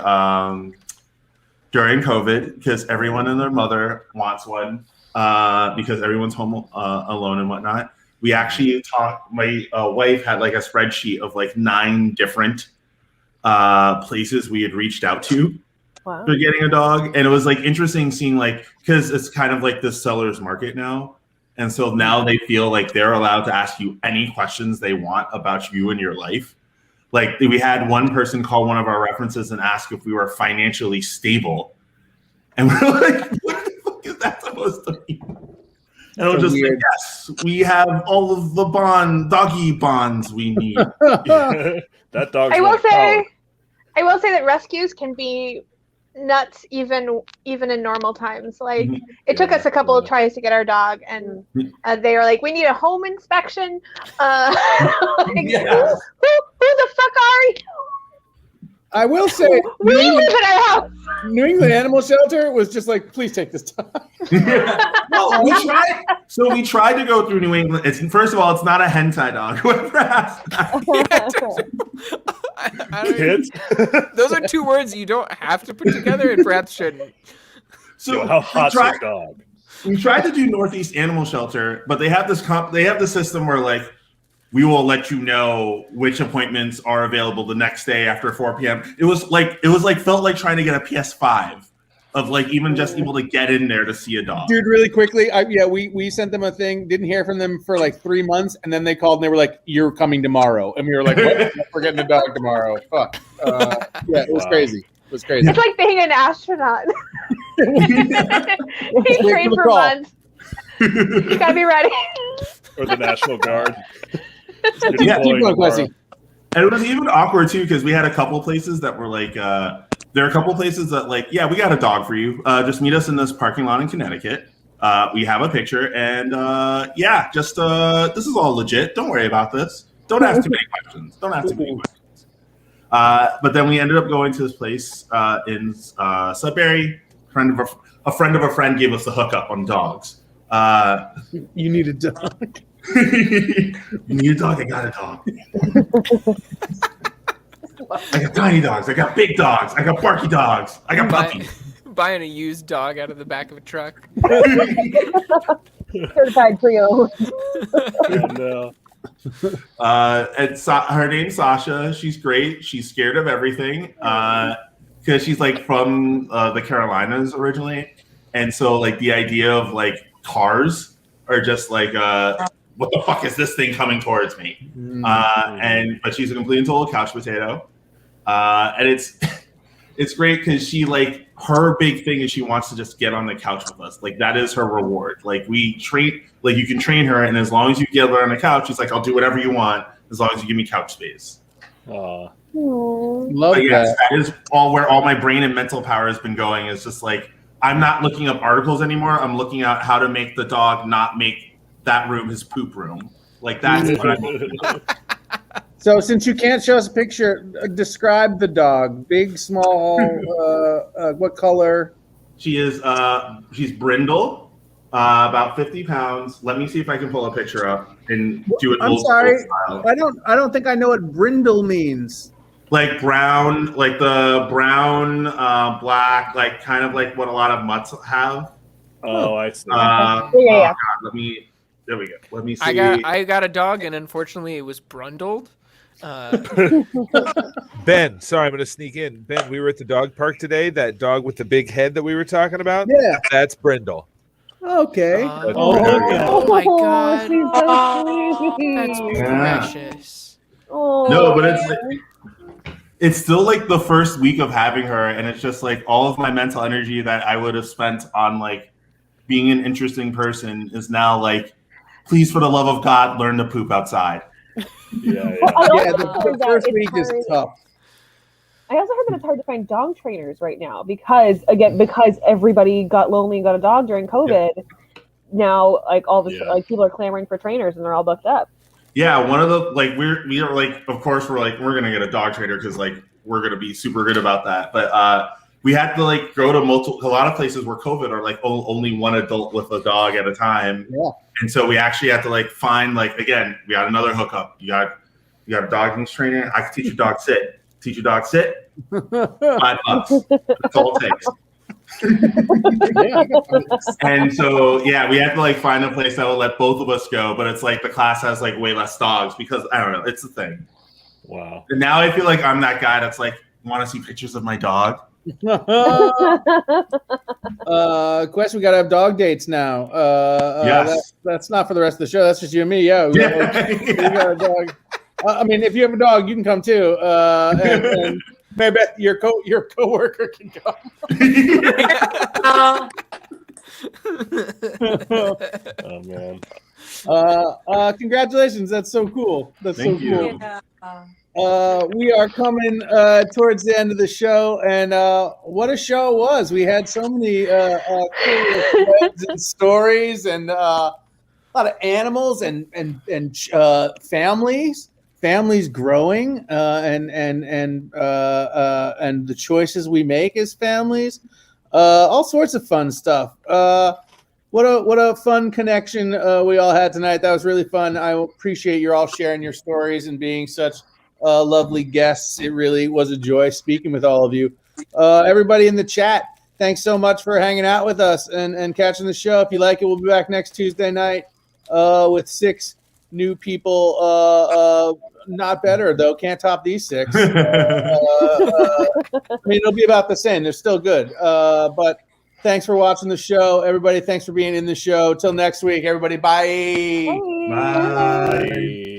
COVID because everyone and their mother wants one because everyone's home alone and whatnot. We actually talked. My wife had like a spreadsheet of like 9 different places we had reached out to for getting a dog, and it was like interesting seeing like because it's kind of like this seller's market now, and so now they feel like they're allowed to ask you any questions they want about you and your life. Like we had one person call one of our references and ask if we were financially stable, and we're like, what the fuck is that supposed to mean? And I'm just like, yes, we have all of the doggy bonds we need. That dog's I will say that rescues can be nuts even in normal times. Like it took us a couple of tries to get our dog, and they were like, we need a home inspection. Like, who the fuck are you? I will say, we live in our house. New England Animal Shelter was just like, please take this dog. Well, we tried to go through New England. First of all, it's not a hentai dog. Whoever asked that. Those are 2 words you don't have to put together and perhaps shouldn't. So how hot's your dog? We tried to do Northeast Animal Shelter, but they have this they have the system where like we will let you know which appointments are available the next day after 4 p.m. It was like felt like trying to get a PS5 of like even just able to get in there to see a dog. Dude, really quickly, we sent them a thing, didn't hear from them for like 3 months, and then they called and they were like, "You're coming tomorrow," and we were like, "What? We're getting a dog tomorrow." Fuck. It was crazy. It was crazy. It's like being an astronaut. He trained for months. You gotta be ready. Or the National Guard. Yeah, keep going, Kwasi. And it was even awkward too because we had a couple places that were like, there are a couple places that like, yeah, we got a dog for you. Just meet us in this parking lot in Connecticut. We have a picture, and this is all legit. Don't worry about this. Don't ask too many questions. But then we ended up going to this place in Sudbury. A friend of a friend gave us the hookup on dogs. You need a dog. You need a dog? I got a dog. I got tiny dogs. I got big dogs. I got barky dogs. I got puppies. Buying a used dog out of the back of a truck. Certified pre-owned. And her name's Sasha. She's great. She's scared of everything because she's like from the Carolinas originally, and so like the idea of like cars are just like what the fuck is this thing coming towards me? But she's a complete and total couch potato, and it's great because she like her big thing is she wants to just get on the couch with us. Like that is her reward. Like we train, like you can train her, and as long as you get her on the couch, she's like, I'll do whatever you want as long as you give me couch space. Love that is where all my brain and mental power has been going. Is just like I'm not looking up articles anymore. I'm looking at how to make the dog not make that room his poop room. Like that's what I'm looking at. So since you can't show us a picture, describe the dog. Big, small, what color? She is she's brindle, about 50 pounds. Let me see if I can pull a picture up and do it. I'm sorry. I don't think I know what brindle means. Like brown, like the brown, black, like kind of like what a lot of mutts have. Oh, I see. God, there we go. Let me see. I got a dog, and unfortunately, it was brundled. Ben, sorry, I'm going to sneak in. Ben, we were at the dog park today. That dog with the big head that we were talking about. Yeah, that's Brindle. Okay. Oh my god. That's precious. No, but it's still like the first week of having her, and it's just like all of my mental energy that I would have spent on like being an interesting person is now like, please, for the love of God, learn to poop outside. The first week is tough. I also heard that it's hard to find dog trainers right now because everybody got lonely and got a dog during COVID. Yeah. Now, like all the like people are clamoring for trainers and they're all booked up. Yeah, one of the like we are like, of course we're gonna get a dog trainer because like we're gonna be super good about that. But we had to like go to a lot of places where COVID are like only one adult with a dog at a time. Yeah. And so we actually had to like find like, again, we got another hookup. You got a dog needs training. I can teach your dog sit. Teach your dog sit. $5. That's all it takes. And so we had to like find a place that will let both of us go, but it's like the class has like way less dogs because I don't know, it's the thing. Wow. And now I feel like I'm that guy that's like, want to see pictures of my dog? Question: we gotta have dog dates now. Yes. That's not for the rest of the show. That's just you and me. Yeah, we got a dog. I mean, if you have a dog, you can come too. And Maribeth, your coworker can come. Oh man. Congratulations! That's so cool. That's Thank so you. cool. Yeah. We are coming towards the end of the show, and what a show it was. We had so many cool threads and stories, and a lot of animals and families growing, and the choices we make as families. All sorts of fun stuff. What a fun connection we all had tonight. That was really fun. I appreciate you all sharing your stories and being such lovely guests. It really was a joy speaking with all of you. Everybody in the chat, thanks so much for hanging out with us and catching the show. If you like it, we'll be back next Tuesday night with 6 new people. Not better, though. Can't top these 6. I mean, it'll be about the same. They're still good. But thanks for watching the show. Everybody, thanks for being in the show. Till next week, everybody. Bye. Bye. Bye.